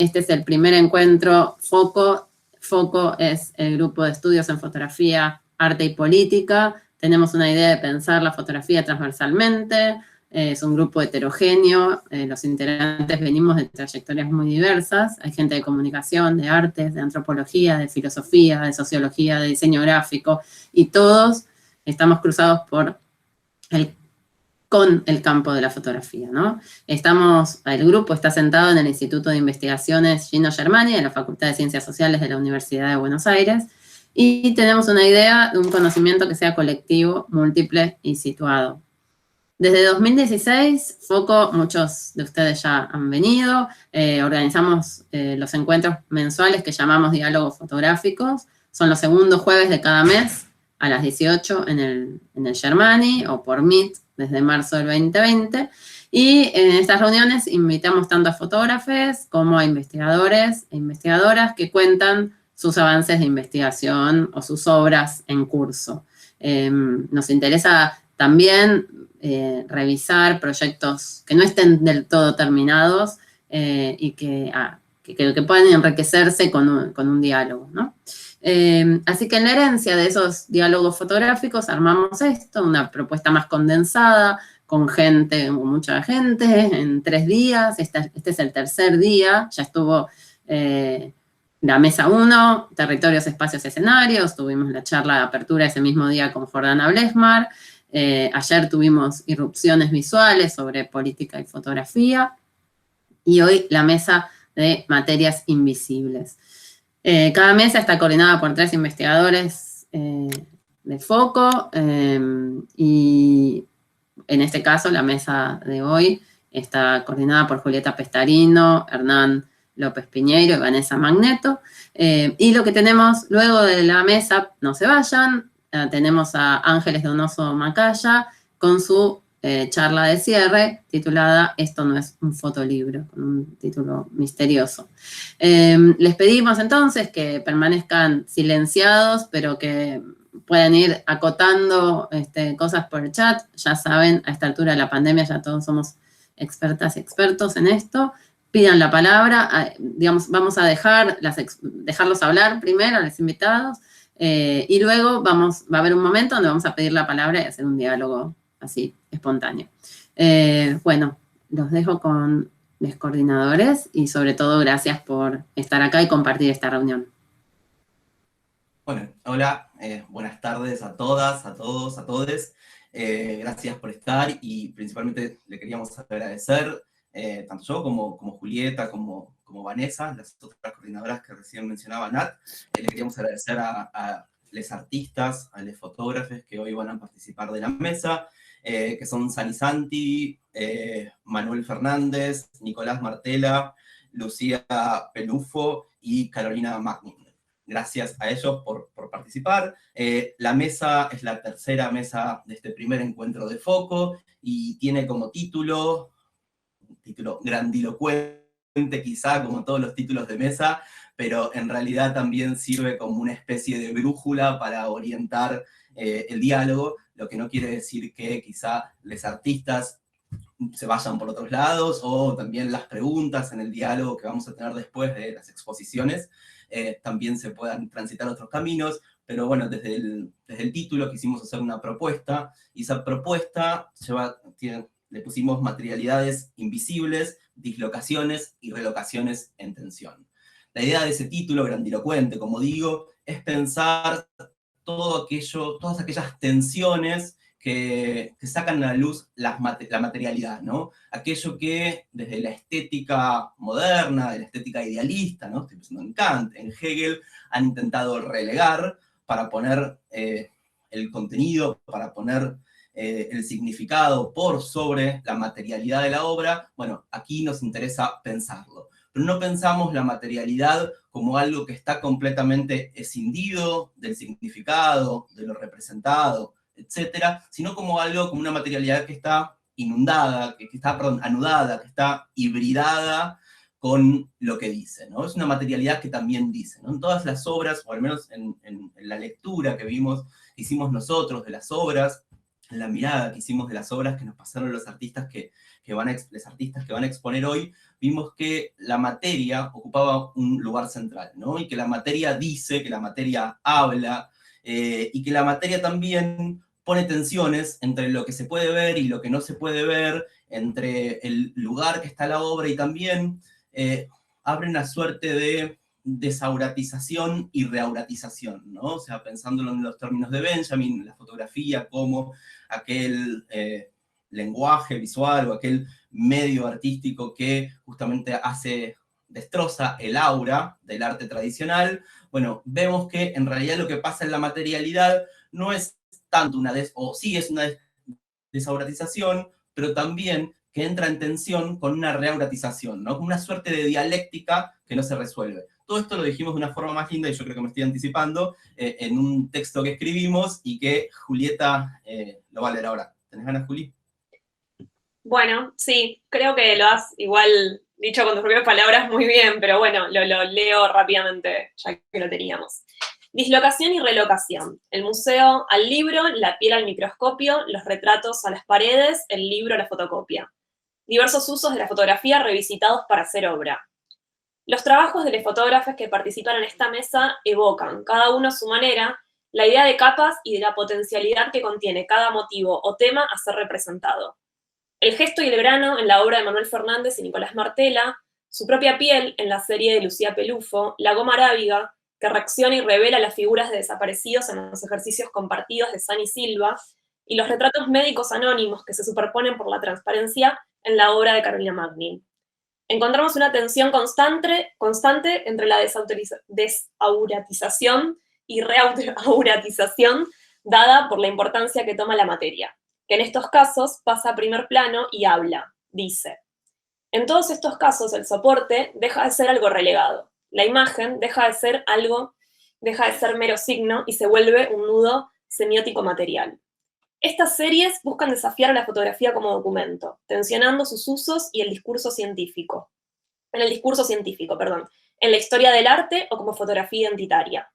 Este es el primer encuentro FOCO. FOCO es el Grupo de Estudios en Fotografía, Arte y Política. Tenemos una idea de pensar la fotografía transversalmente. Es un grupo heterogéneo. Los integrantes venimos de trayectorias muy diversas. Hay gente de comunicación, de artes, de antropología, de filosofía, de sociología, de diseño gráfico. Y todos estamos cruzados con el campo de la fotografía, ¿no? El grupo está sentado en el Instituto de Investigaciones Gino Germani, de la Facultad de Ciencias Sociales de la Universidad de Buenos Aires, y tenemos una idea de un conocimiento que sea colectivo, múltiple y situado. Desde 2016, FOCO, muchos de ustedes ya han venido, organizamos los encuentros mensuales que llamamos diálogos fotográficos, son los segundos jueves de cada mes, a las 18 en el Germani o por Meet desde marzo del 2020. Y en estas reuniones invitamos tanto a fotógrafos como a investigadores e investigadoras que cuentan sus avances de investigación o sus obras en curso. Nos interesa también revisar proyectos que no estén del todo terminados y que puedan enriquecerse con un diálogo, ¿no? Así que en la herencia de esos diálogos fotográficos armamos esto, una propuesta más condensada, con mucha gente, en 3 días. Este es el tercer día, ya estuvo la mesa 1, territorios, espacios, escenarios, tuvimos la charla de apertura ese mismo día con Jordana Blesmar, ayer tuvimos irrupciones visuales sobre política y fotografía, y hoy la mesa de materias invisibles. Cada mesa está coordinada por 3 investigadores de FOCO, y en este caso la mesa de hoy está coordinada por Julieta Pestarino, Hernán López Piñeiro y Vanessa Magneto. Y lo que tenemos luego de la mesa, no se vayan, tenemos a Ángeles Donoso Macaya con su charla de cierre titulada Esto no es un fotolibro, con un título misterioso. Les pedimos entonces que permanezcan silenciados, pero que puedan ir acotando cosas por el chat. Ya saben, a esta altura de la pandemia ya todos somos expertas y expertos en esto. Pidan la palabra, digamos, vamos a dejarlos hablar primero a los invitados, y luego va a haber un momento donde vamos a pedir la palabra y hacer un diálogo así, espontáneo. Bueno, los dejo con los coordinadores y sobre todo gracias por estar acá y compartir esta reunión. Bueno, hola, buenas tardes a todas, a todos, a todes. Gracias por estar y principalmente le queríamos agradecer, tanto yo como Julieta, como Vanessa, las otras coordinadoras que recién mencionaba Nat. Le queríamos agradecer a los artistas, a los fotógrafos que hoy van a participar de la mesa, que son Sani Santi, Manuel Fernández, Nicolás Martela, Lucía Pelufo y Carolina Magnin. Gracias a ellos por participar. La mesa es la tercera mesa de este primer encuentro de FOCO y tiene como título, un título grandilocuente quizá, como todos los títulos de mesa, pero en realidad también sirve como una especie de brújula para orientar el diálogo, lo que no quiere decir que quizá los artistas se vayan por otros lados, o también las preguntas en el diálogo que vamos a tener después de las exposiciones, también se puedan transitar otros caminos, pero bueno, desde el título quisimos hacer una propuesta, y esa propuesta le pusimos materialidades invisibles, dislocaciones y relocaciones en tensión. La idea de ese título grandilocuente, como digo, es pensar todas aquellas tensiones que sacan a la luz la materialidad, ¿no? Aquello que desde la estética moderna, de la estética idealista, ¿no? Estoy pensando en Kant, en Hegel, han intentado relegar para poner el contenido, para poner el significado por sobre la materialidad de la obra. Bueno, aquí nos interesa pensarlo. Pero no pensamos la materialidad como algo que está completamente escindido del significado, de lo representado, etcétera, sino como una materialidad que está inundada, anudada, que está hibridada con lo que dice, ¿no? Es una materialidad que también dice, ¿no? En todas las obras, o al menos en la lectura que hicimos nosotros de las obras, la mirada que hicimos de las obras que nos pasaron los artistas los artistas que van a exponer hoy, vimos que la materia ocupaba un lugar central, ¿no? Y que la materia dice, que la materia habla, y que la materia también pone tensiones entre lo que se puede ver y lo que no se puede ver, entre el lugar que está la obra y también abre una suerte de desauratización y reauratización, ¿no? O sea, pensándolo en los términos de Benjamin, la fotografía como aquel lenguaje visual o aquel medio artístico que justamente destroza el aura del arte tradicional. Bueno, vemos que en realidad lo que pasa en la materialidad no es tanto o sí es una desauratización, pero también que entra en tensión con una reauratización, ¿no? Con una suerte de dialéctica que no se resuelve. Todo esto lo dijimos de una forma más linda, y yo creo que me estoy anticipando, en un texto que escribimos y que Julieta lo va a leer ahora. ¿Tenés ganas, Juli? Bueno, sí, creo que lo has igual dicho con tus propias palabras muy bien, pero bueno, lo leo rápidamente, ya que lo teníamos. Dislocación y relocación. El museo al libro, la piel al microscopio, los retratos a las paredes, el libro a la fotocopia. Diversos usos de la fotografía revisitados para hacer obra. Los trabajos de los fotógrafos que participan en esta mesa evocan, cada uno a su manera, la idea de capas y de la potencialidad que contiene cada motivo o tema a ser representado. El gesto y el grano en la obra de Manuel Fernández y Nicolás Martela, su propia piel en la serie de Lucía Pelufo, la goma arábiga, que reacciona y revela las figuras de desaparecidos en los ejercicios compartidos de Sani Silva, y los retratos médicos anónimos que se superponen por la transparencia en la obra de Carolina Magni. Encontramos una tensión constante entre la desauratización y reauratización dada por la importancia que toma la materia, que en estos casos pasa a primer plano y habla, dice. En todos estos casos el soporte deja de ser algo relegado, la imagen deja de ser mero signo y se vuelve un nudo semiótico material. Estas series buscan desafiar a la fotografía como documento, tensionando sus usos y en el discurso científico, en la historia del arte o como fotografía identitaria.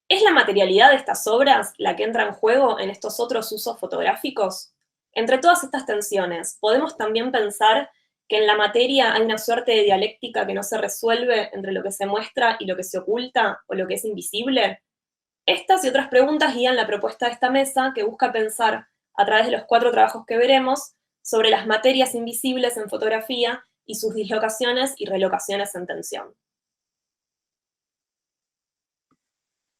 ¿Es la materialidad de estas obras la que entra en juego en estos otros usos fotográficos? Entre todas estas tensiones, ¿podemos también pensar que en la materia hay una suerte de dialéctica que no se resuelve entre lo que se muestra y lo que se oculta o lo que es invisible? Estas y otras preguntas guían la propuesta de esta mesa, que busca pensar, a través de los 4 trabajos que veremos, sobre las materias invisibles en fotografía y sus dislocaciones y relocaciones en tensión.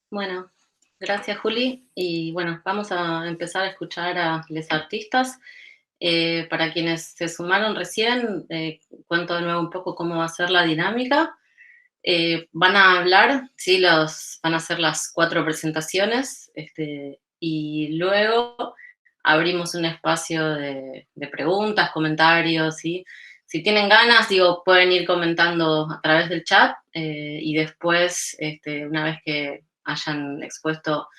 Bueno, gracias, Juli. Y bueno, vamos a empezar a escuchar a los artistas. Para quienes se sumaron recién, cuento de nuevo un poco cómo va a ser la dinámica. Van a hablar, ¿sí? Van a hacer las 4 presentaciones, y luego abrimos un espacio de preguntas, comentarios, ¿sí? Si tienen ganas, pueden ir comentando a través del chat, y después, una vez que hayan expuesto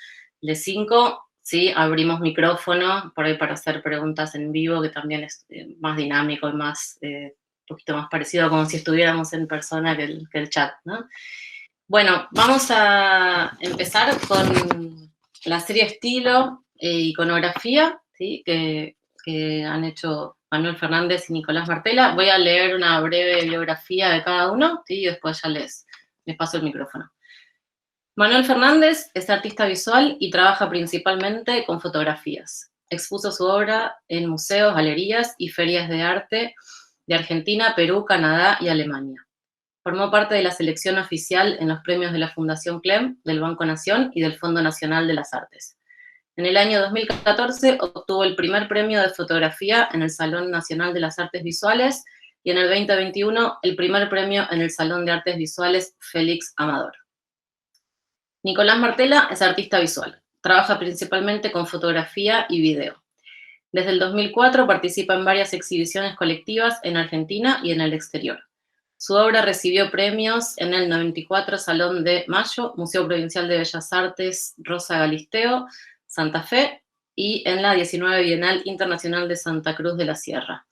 les 5, ¿sí? Abrimos micrófono por ahí para hacer preguntas en vivo, que también es más dinámico y más, un poquito más parecido, como si estuviéramos en persona que el chat, ¿no? Bueno, vamos a empezar con la serie Estilo e Iconografía, ¿sí? que han hecho Manuel Fernández y Nicolás Martela. Voy a leer una breve biografía de cada uno, ¿sí? Y después ya les paso el micrófono. Manuel Fernández es artista visual y trabaja principalmente con fotografías. Expuso su obra en museos, galerías y ferias de arte de Argentina, Perú, Canadá y Alemania. Formó parte de la selección oficial en los premios de la Fundación Clem, del Banco Nación y del Fondo Nacional de las Artes. En el año 2014 obtuvo el primer premio de fotografía en el Salón Nacional de las Artes Visuales y en el 2021 el primer premio en el Salón de Artes Visuales Félix Amador. Nicolás Martela es artista visual. Trabaja principalmente con fotografía y video. Desde el 2004 participa en varias exhibiciones colectivas en Argentina y en el exterior. Su obra recibió premios en el 94 Salón de Mayo, Museo Provincial de Bellas Artes Rosa Galisteo, Santa Fe, y en la 19 Bienal Internacional de Santa Cruz de la Sierra,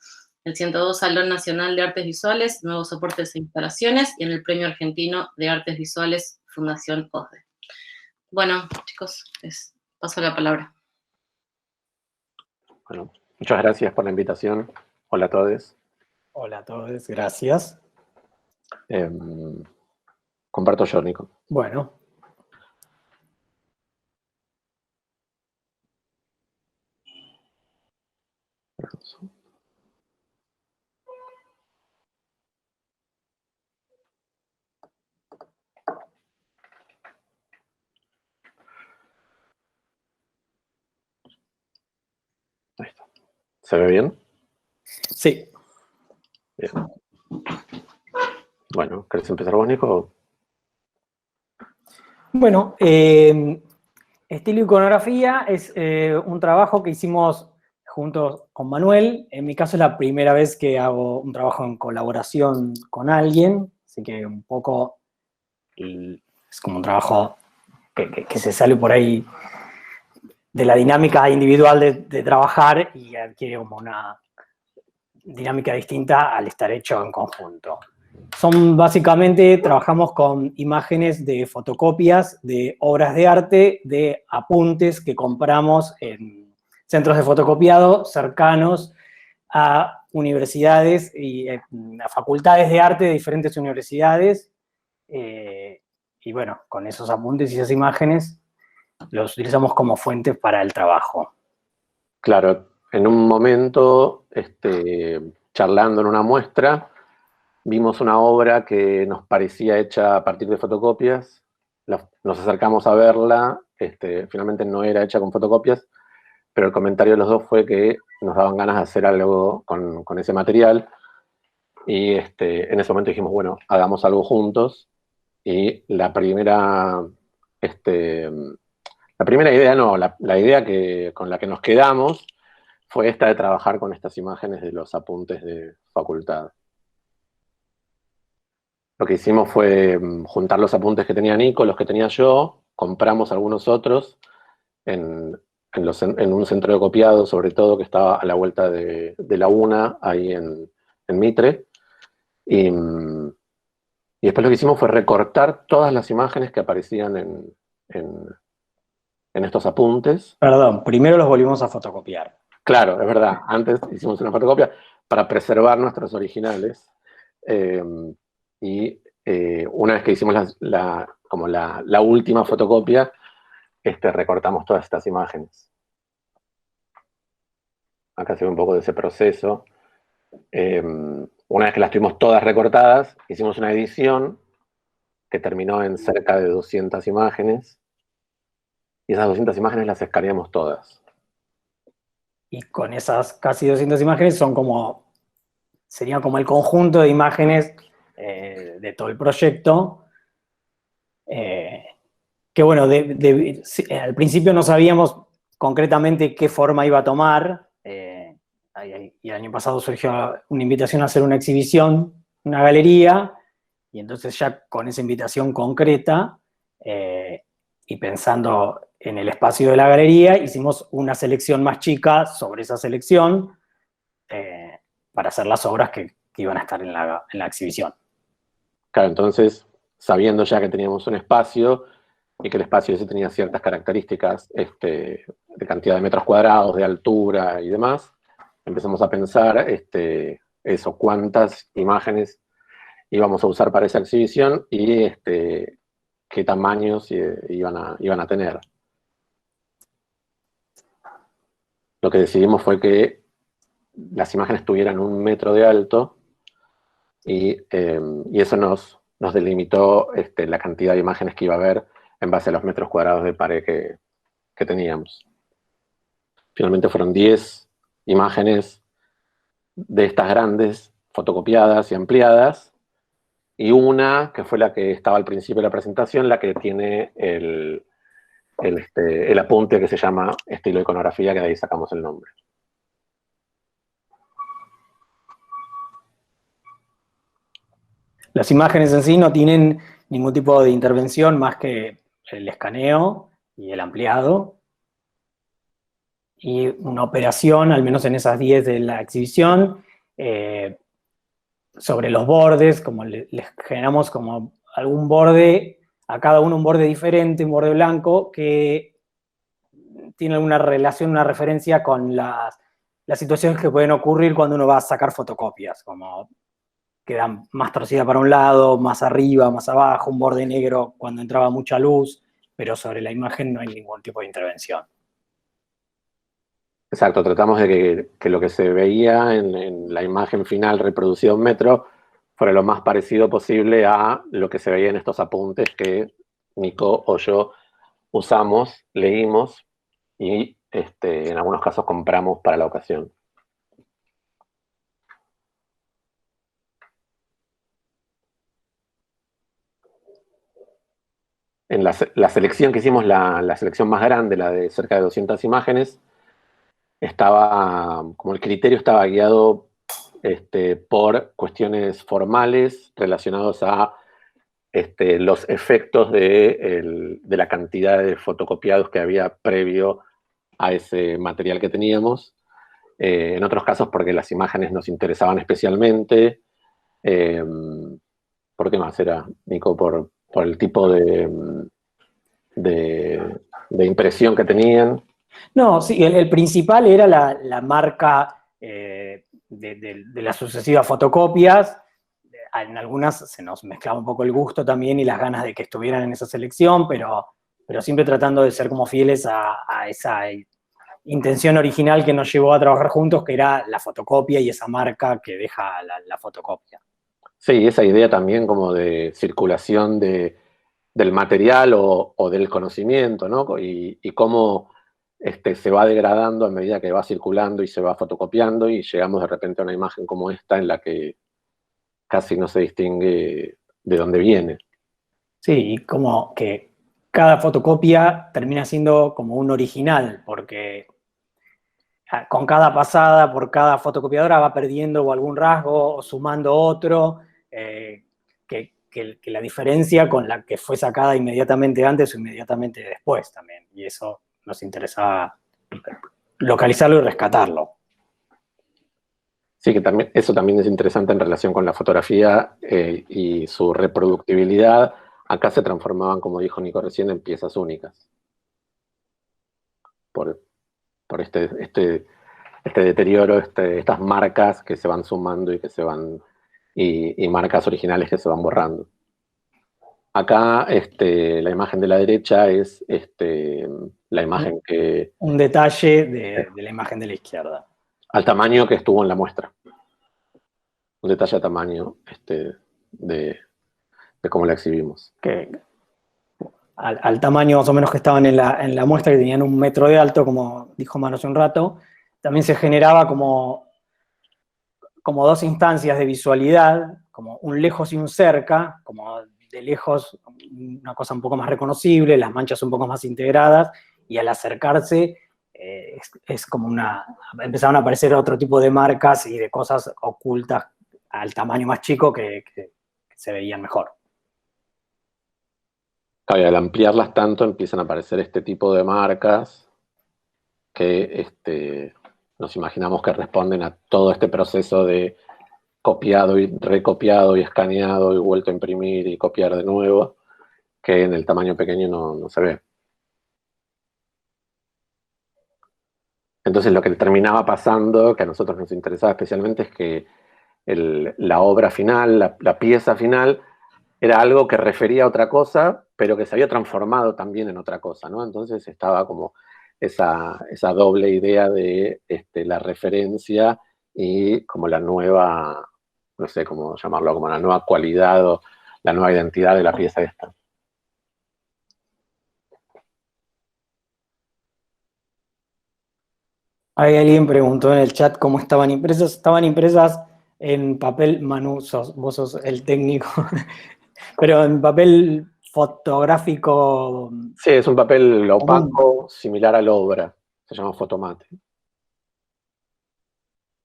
el 102 Salón Nacional de Artes Visuales, Nuevos Soportes e Instalaciones, y en el Premio Argentino de Artes Visuales Fundación OSDE. Bueno, chicos, les paso la palabra. Bueno, muchas gracias por la invitación. Hola a todos. Hola a todos, gracias. Comparto yo, Nico. Bueno. Ahí está. ¿Se ve bien? Sí. Bien. Bueno, ¿querés empezar vos, Nico? Bueno, estilo iconografía es un trabajo que hicimos juntos con Manuel. En mi caso es la primera vez que hago un trabajo en colaboración con alguien, así que un poco es como un trabajo que se sale por ahí de la dinámica individual de trabajar y adquiere como una dinámica distinta al estar hecho en conjunto. Básicamente, trabajamos con imágenes de fotocopias de obras de arte, de apuntes que compramos en centros de fotocopiado cercanos a universidades y a facultades de arte de diferentes universidades. Y bueno, con esos apuntes y esas imágenes los utilizamos como fuentes para el trabajo. Claro, en un momento, charlando en una muestra, vimos una obra que nos parecía hecha a partir de fotocopias, nos acercamos a verla, finalmente no era hecha con fotocopias, pero el comentario de los dos fue que nos daban ganas de hacer algo con ese material, y en ese momento dijimos, bueno, hagamos algo juntos, y la primera idea, no, la idea con la que nos quedamos fue esta de trabajar con estas imágenes de los apuntes de facultad. Lo que hicimos fue juntar los apuntes que tenía Nico, los que tenía yo, compramos algunos otros en un centro de copiado, sobre todo, que estaba a la vuelta de la UNA, ahí en Mitre. Y después lo que hicimos fue recortar todas las imágenes que aparecían en estos apuntes. Perdón, primero los volvimos a fotocopiar. Claro, es verdad. Antes hicimos una fotocopia para preservar nuestros originales. Y una vez que hicimos la última fotocopia, recortamos todas estas imágenes. Acá se ve un poco de ese proceso. Una vez que las tuvimos todas recortadas, hicimos una edición que terminó en cerca de 200 imágenes. Y esas 200 imágenes las escaneamos todas. Y con esas casi 200 imágenes sería como el conjunto de imágenes de todo el proyecto, que bueno, al principio no sabíamos concretamente qué forma iba a tomar, y el año pasado surgió una invitación a hacer una exhibición, una galería, y entonces ya con esa invitación concreta, y pensando en el espacio de la galería, hicimos una selección más chica sobre esa selección, para hacer las obras que iban a estar en la exhibición. Claro, entonces, sabiendo ya que teníamos un espacio y que el espacio ese tenía ciertas características de cantidad de metros cuadrados, de altura y demás, empezamos a pensar cuántas imágenes íbamos a usar para esa exhibición y qué tamaños iban a tener. Lo que decidimos fue que las imágenes tuvieran 1 metro de alto, y eso nos delimitó la cantidad de imágenes que iba a haber en base a los metros cuadrados de pared que teníamos. Finalmente fueron 10 imágenes de estas grandes, fotocopiadas y ampliadas, y una que fue la que estaba al principio de la presentación, la que tiene el apunte que se llama estilo iconografía, que de ahí sacamos el nombre. Las imágenes en sí no tienen ningún tipo de intervención más que el escaneo y el ampliado, y una operación, al menos en esas 10 de la exhibición, sobre los bordes, como les generamos como algún borde, a cada uno un borde diferente, un borde blanco, que tiene alguna relación, una referencia con las las situaciones que pueden ocurrir cuando uno va a sacar fotocopias, como quedan más torcida para un lado, más arriba, más abajo, un borde negro cuando entraba mucha luz, pero sobre la imagen no hay ningún tipo de intervención. Exacto, tratamos de que lo que se veía en la imagen final reproducida en metro fuera lo más parecido posible a lo que se veía en estos apuntes que Nico o yo usamos, leímos y en algunos casos compramos para la ocasión. En la selección que hicimos, la selección más grande, la de cerca de 200 imágenes, como el criterio estaba guiado por cuestiones formales relacionados a los efectos de la cantidad de fotocopiados que había previo a ese material que teníamos. En otros casos porque las imágenes nos interesaban especialmente. ¿Por qué más era, Nico? Por el tipo de impresión que tenían. No, sí, el principal era la marca de las sucesivas fotocopias. En algunas se nos mezclaba un poco el gusto también y las ganas de que estuvieran en esa selección, pero siempre tratando de ser como fieles a esa intención original que nos llevó a trabajar juntos, que era la fotocopia y esa marca que deja la fotocopia. Sí, esa idea también como de circulación del material o del conocimiento, ¿no? Y cómo se va degradando a medida que va circulando y se va fotocopiando y llegamos de repente a una imagen como esta en la que casi no se distingue de dónde viene. Sí, y como que cada fotocopia termina siendo como un original, porque con cada pasada por cada fotocopiadora va perdiendo o algún rasgo o sumando otro, que la diferencia con la que fue sacada inmediatamente antes o inmediatamente después también. Y eso nos interesaba localizarlo y rescatarlo. Sí, que también, eso también es interesante en relación con la fotografía y su reproductibilidad. Acá se transformaban, como dijo Nico recién, en piezas únicas. Por este deterioro, estas marcas que se van sumando y que se van, y marcas originales que se van borrando. Acá la imagen de la derecha es la imagen que... Un detalle de la imagen de la izquierda. Al tamaño que estuvo en la muestra. Un detalle a tamaño de cómo la exhibimos. Que al tamaño más o menos que estaban en la muestra, que tenían 1 metro de alto, como dijo Manu hace un rato, también se generaba como 2 instancias de visualidad, como un lejos y un cerca, como de lejos una cosa un poco más reconocible, las manchas un poco más integradas, y al acercarse es como empezaron a aparecer otro tipo de marcas y de cosas ocultas al tamaño más chico que se veían mejor. Y al ampliarlas tanto empiezan a aparecer este tipo de marcas que nos imaginamos que responden a todo este proceso de copiado y recopiado y escaneado y vuelto a imprimir y copiar de nuevo, que en el tamaño pequeño no se ve. Entonces lo que terminaba pasando, que a nosotros nos interesaba especialmente, es que la obra final, la pieza final, era algo que refería a otra cosa, pero que se había transformado también en otra cosa, ¿no? Entonces estaba como esa doble idea de la referencia y como la nueva, no sé cómo llamarlo, como la nueva cualidad o la nueva identidad de la pieza esta. Ahí alguien preguntó en el chat cómo estaban impresas. Estaban impresas en papel, Manu, vos sos el técnico, pero en papel fotográfico. Sí, es un papel opaco, similar a la obra. Se llama fotomate.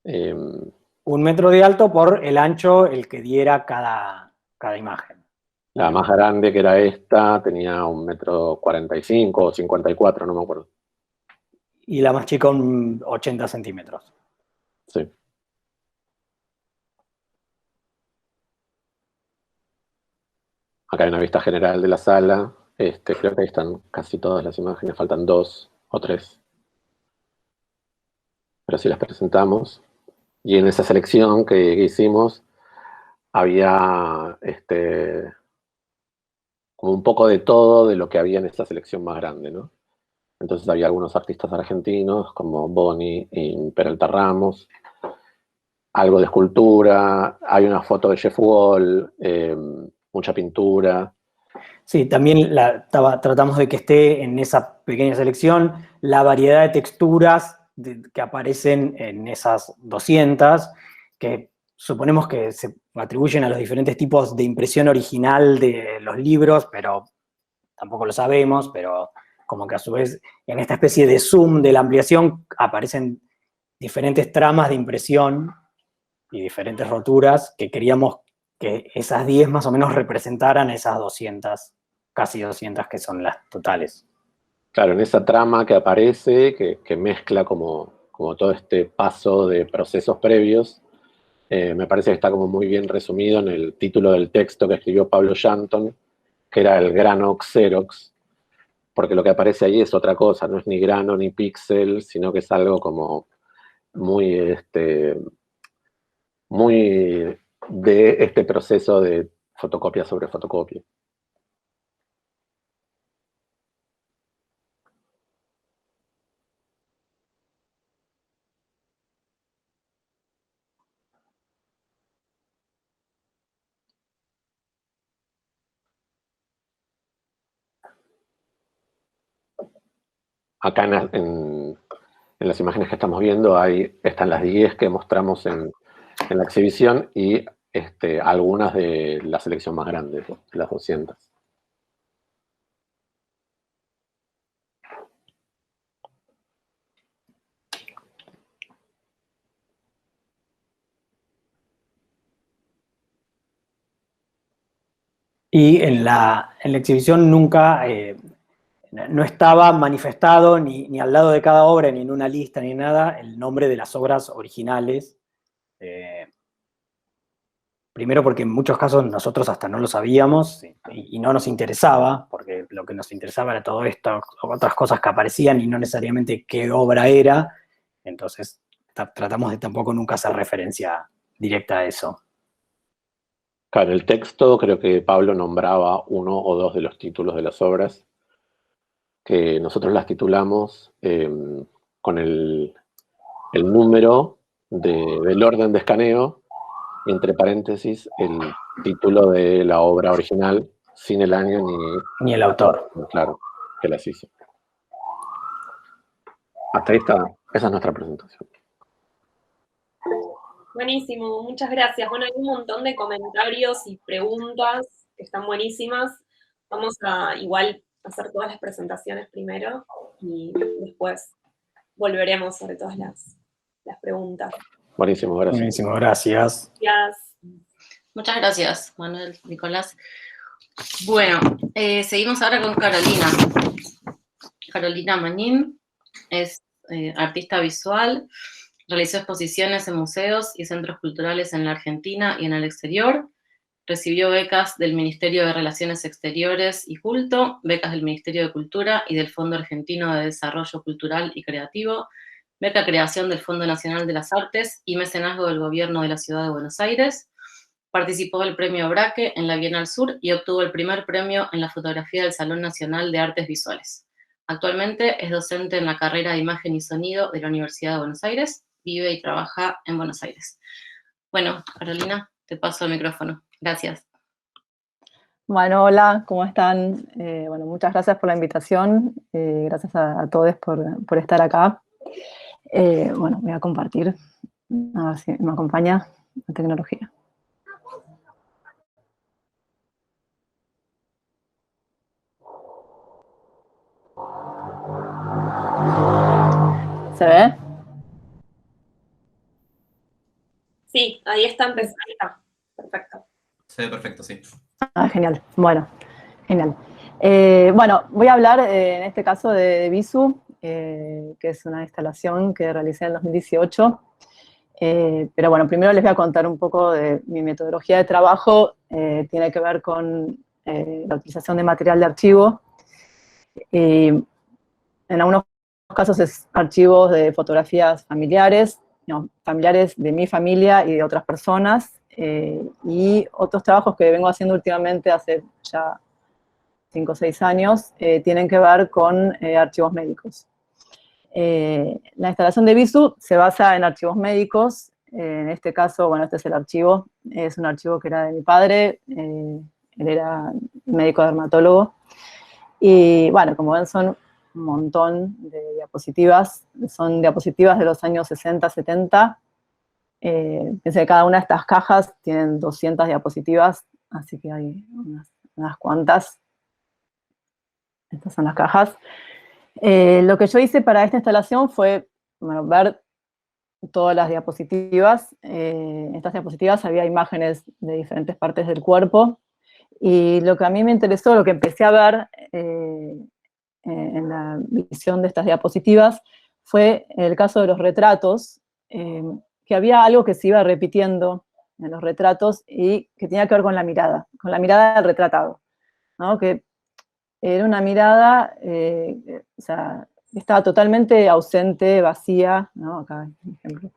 1 metro de alto por el ancho el que diera cada imagen. La más grande, que era esta, tenía 1,45 m o 54, no me acuerdo. Y la más chica 80 centímetros. Sí. Acá hay una vista general de la sala. Creo que ahí están casi todas las imágenes, faltan 2 o 3. pero sí las presentamos. Y en esa selección que hicimos había como un poco de todo de lo que había en esta selección más grande, ¿no? Entonces había algunos artistas argentinos como Boni y Peralta Ramos, algo de escultura, hay una foto de Jeff Wall, mucha pintura. Sí, también tratamos de que esté en esa pequeña selección la variedad de texturas que aparecen en esas 200, que suponemos que se atribuyen a los diferentes tipos de impresión original de los libros, pero tampoco lo sabemos, pero como que a su vez en esta especie de zoom de la ampliación aparecen diferentes tramas de impresión y diferentes roturas que queríamos que esas 10 más o menos representaran esas 200, casi 200 que son las totales. Claro, en esa trama que aparece, que mezcla como todo este paso de procesos previos, me parece que está como muy bien resumido en el título del texto que escribió Pablo Shanton, que era el grano Xerox, porque lo que aparece ahí es otra cosa, no es ni grano ni píxel, sino que es algo como muy, muy de este proceso de fotocopia sobre fotocopia. Acá en las imágenes que estamos viendo están las 10 que mostramos en la exhibición y algunas de la selección más grande, las 200. Y en la exhibición nunca, no estaba manifestado ni al lado de cada obra, ni en una lista, ni nada, el nombre de las obras originales. Primero porque en muchos casos nosotros hasta no lo sabíamos y no nos interesaba, porque lo que nos interesaba era todo esto, otras cosas que aparecían y no necesariamente qué obra era. Entonces tratamos de tampoco nunca hacer referencia directa a eso. Claro, el texto creo que Pablo nombraba uno o dos de los títulos de las obras, que nosotros las titulamos con el número del orden de escaneo, entre paréntesis, el título de la obra original, sin el año ni el autor. Claro, que las hizo. Hasta ahí está, esa es nuestra presentación. Buenísimo, muchas gracias. Bueno, hay un montón de comentarios y preguntas que están buenísimas. Vamos a igual hacer todas las presentaciones primero y después volveremos sobre todas las preguntas. Buenísimo, gracias. Buenísimo, gracias. Gracias. Muchas gracias, Manuel, Nicolás. Bueno, seguimos ahora con Carolina. Carolina Manín es artista visual, realizó exposiciones en museos y centros culturales en la Argentina y en el exterior. Recibió becas del Ministerio de Relaciones Exteriores y Culto, becas del Ministerio de Cultura y del Fondo Argentino de Desarrollo Cultural y Creativo, beca creación del Fondo Nacional de las Artes y mecenazgo del Gobierno de la Ciudad de Buenos Aires. Participó del Premio Braque en la Bienal Sur y obtuvo el primer premio en la fotografía del Salón Nacional de Artes Visuales. Actualmente es docente en la carrera de Imagen y Sonido de la Universidad de Buenos Aires. Vive y trabaja en Buenos Aires. Bueno, Carolina, te paso el micrófono. Gracias. Bueno, hola, ¿cómo están? Bueno, muchas gracias por la invitación. Gracias a todos por estar acá. Bueno, voy a compartir, a ver si me acompaña la tecnología. ¿Se ve? Sí, ahí está empezando. Ahí está. Perfecto. Se ve perfecto, sí. Ah, genial. Bueno, genial. Bueno, voy a hablar en este caso de Visu, que es una instalación que realicé en el 2018. Pero bueno, primero les voy a contar un poco de mi metodología de trabajo. Tiene que ver con la utilización de material de archivo. En algunos casos es archivos de fotografías familiares, no, familiares de mi familia y de otras personas, y otros trabajos que vengo haciendo últimamente hace ya 5 o 6 años, tienen que ver con archivos médicos. La instalación de Visu se basa en archivos médicos. En este caso, bueno, este es el archivo, es un archivo que era de mi padre, él era médico dermatólogo, y bueno, como ven son un montón de diapositivas, son diapositivas de los años 60, 70, piensen que cada una de estas cajas tienen 200 diapositivas, así que hay unas cuantas. Estas son las cajas. Lo que yo hice para esta instalación fue, bueno, ver todas las diapositivas. En estas diapositivas había imágenes de diferentes partes del cuerpo, y lo que a mí me interesó, lo que empecé a ver en la visión de estas diapositivas, fue el caso de los retratos, que había algo que se iba repitiendo en los retratos y que tenía que ver con la mirada del retratado, ¿no? Que era una mirada, o sea, estaba totalmente ausente, vacía, ¿no? Acá, por ejemplo.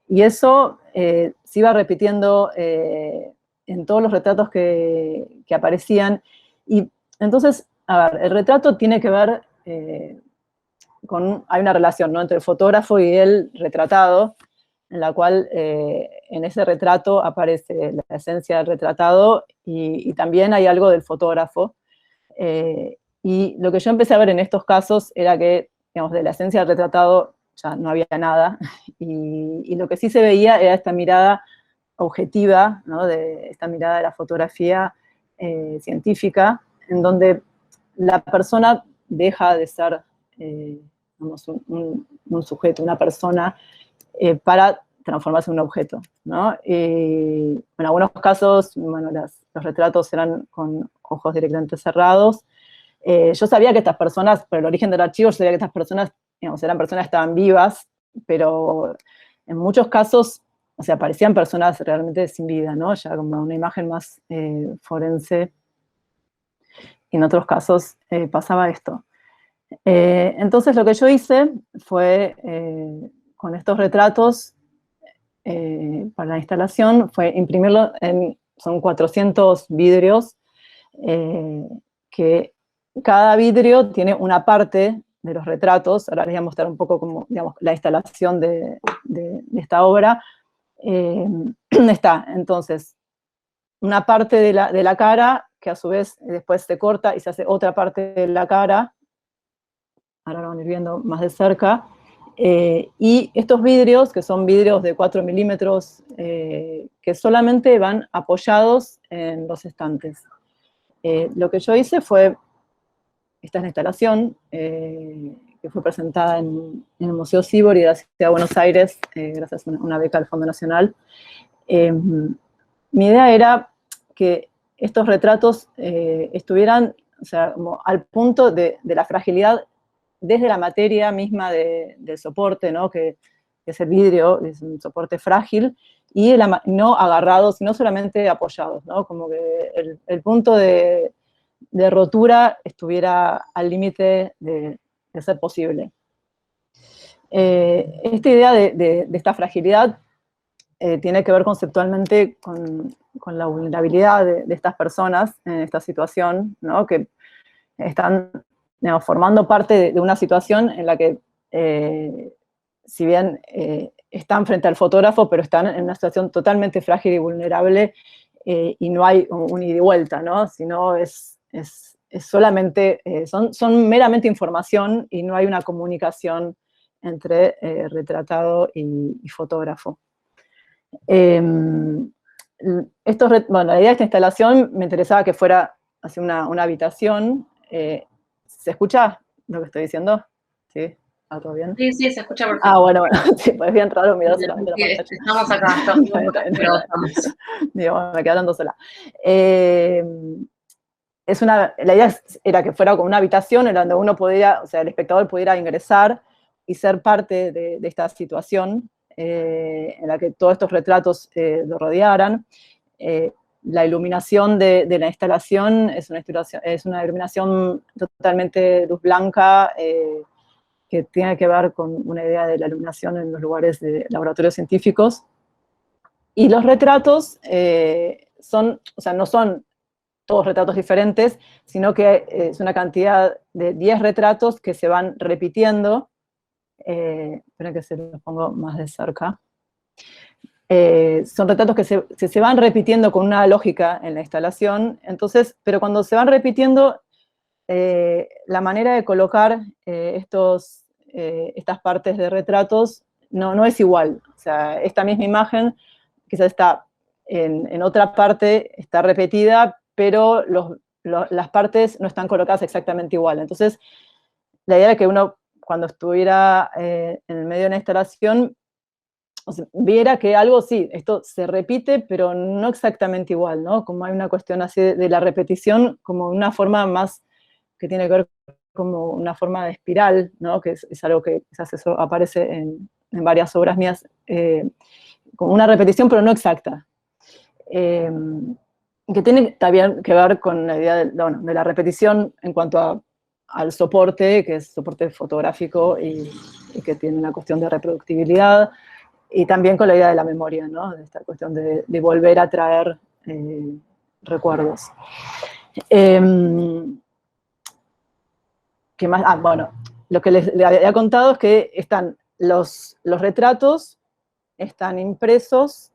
Y eso se iba repitiendo en todos los retratos que aparecían. Y entonces, a ver, el retrato tiene que ver hay una relación, ¿no?, entre el fotógrafo y el retratado, en la cual en ese retrato aparece la esencia del retratado y también hay algo del fotógrafo. Y lo que yo empecé a ver en estos casos era que, digamos, de la esencia del retratado ya no había nada, y lo que sí se veía era esta mirada objetiva, ¿no?, de esta mirada de la fotografía científica, en donde la persona deja de ser digamos, un sujeto, una persona, para transformarse en un objeto, ¿no? En algunos casos, bueno, los retratos eran con ojos directamente cerrados. Yo sabía que estas personas, por el origen del archivo, yo sabía que estas personas, digamos, eran personas que estaban vivas, pero en muchos casos, o sea, parecían personas realmente sin vida, ¿no? Ya como una imagen más forense. Y en otros casos pasaba esto. Entonces lo que yo hice fue, con estos retratos, para la instalación, fue imprimirlo son 400 vidrios, que cada vidrio tiene una parte de los retratos. Ahora les voy a mostrar un poco como, digamos, la instalación de esta obra. Está, entonces, una parte de la cara, que a su vez después se corta y se hace otra parte de la cara. Ahora lo van a ir viendo más de cerca. Y estos vidrios, que son vidrios de 4 milímetros, que solamente van apoyados en los estantes. Lo que yo hice fue, esta es la instalación, que fue presentada en el Museo Sibori de la Ciudad de Buenos Aires, gracias a una beca del Fondo Nacional. Mi idea era que estos retratos estuvieran, o sea, como al punto de la fragilidad desde la materia misma del soporte, ¿no?, que es el vidrio, es un soporte frágil, y no agarrados, sino solamente apoyados, ¿no? Como que el punto de rotura estuviera al límite de ser posible. Esta idea de esta fragilidad tiene que ver conceptualmente con la vulnerabilidad de estas personas en esta situación, ¿no?, que están, digamos, formando parte de una situación en la que, si bien están frente al fotógrafo, pero están en una situación totalmente frágil y vulnerable, y no hay un ida y vuelta, ¿no?, sino es solamente, son meramente información y no hay una comunicación entre retratado y fotógrafo. Bueno, la idea de esta instalación me interesaba que fuera así una habitación. ¿Se escucha lo que estoy diciendo? ¿Sí? ¿Está todo bien? Sí, sí, se escucha perfecto. Bueno, sí, pues es bien raro mirar solamente la pantalla. Estamos acá, pero estamos. Digo, me quedé hablando sola. La idea era que fuera como una habitación en donde uno pudiera, o sea, el espectador pudiera ingresar y ser parte de esta situación, en la que todos estos retratos lo rodearan. la iluminación de la instalación es una iluminación totalmente luz blanca, que tiene que ver con una idea de la iluminación en los lugares de laboratorios científicos. Y los retratos no son todos retratos diferentes, sino que es una cantidad de 10 retratos que se van repitiendo. Esperen que se los pongo más de cerca. Son retratos que se van repitiendo con una lógica en la instalación, entonces, pero cuando se van repitiendo, la manera de colocar estas partes de retratos no es igual. O sea, esta misma imagen quizás está en otra parte, está repetida, pero las partes no están colocadas exactamente igual. Entonces, la idea era que uno, cuando estuviera en el medio de una instalación, viera que algo, sí, esto se repite, pero no exactamente igual, ¿no? Como hay una cuestión así de la repetición, como una forma más que tiene que ver como una forma de espiral, ¿no? Que es algo que quizás eso aparece en varias obras mías, como una repetición, pero no exacta. Que tiene también que ver con la idea de la repetición en cuanto al soporte, que es soporte fotográfico y que tiene una cuestión de reproductibilidad, y también con la idea de la memoria, ¿no? De esta cuestión de volver a traer recuerdos. ¿Qué más? Bueno, lo que les había contado es que están los retratos, están impresos,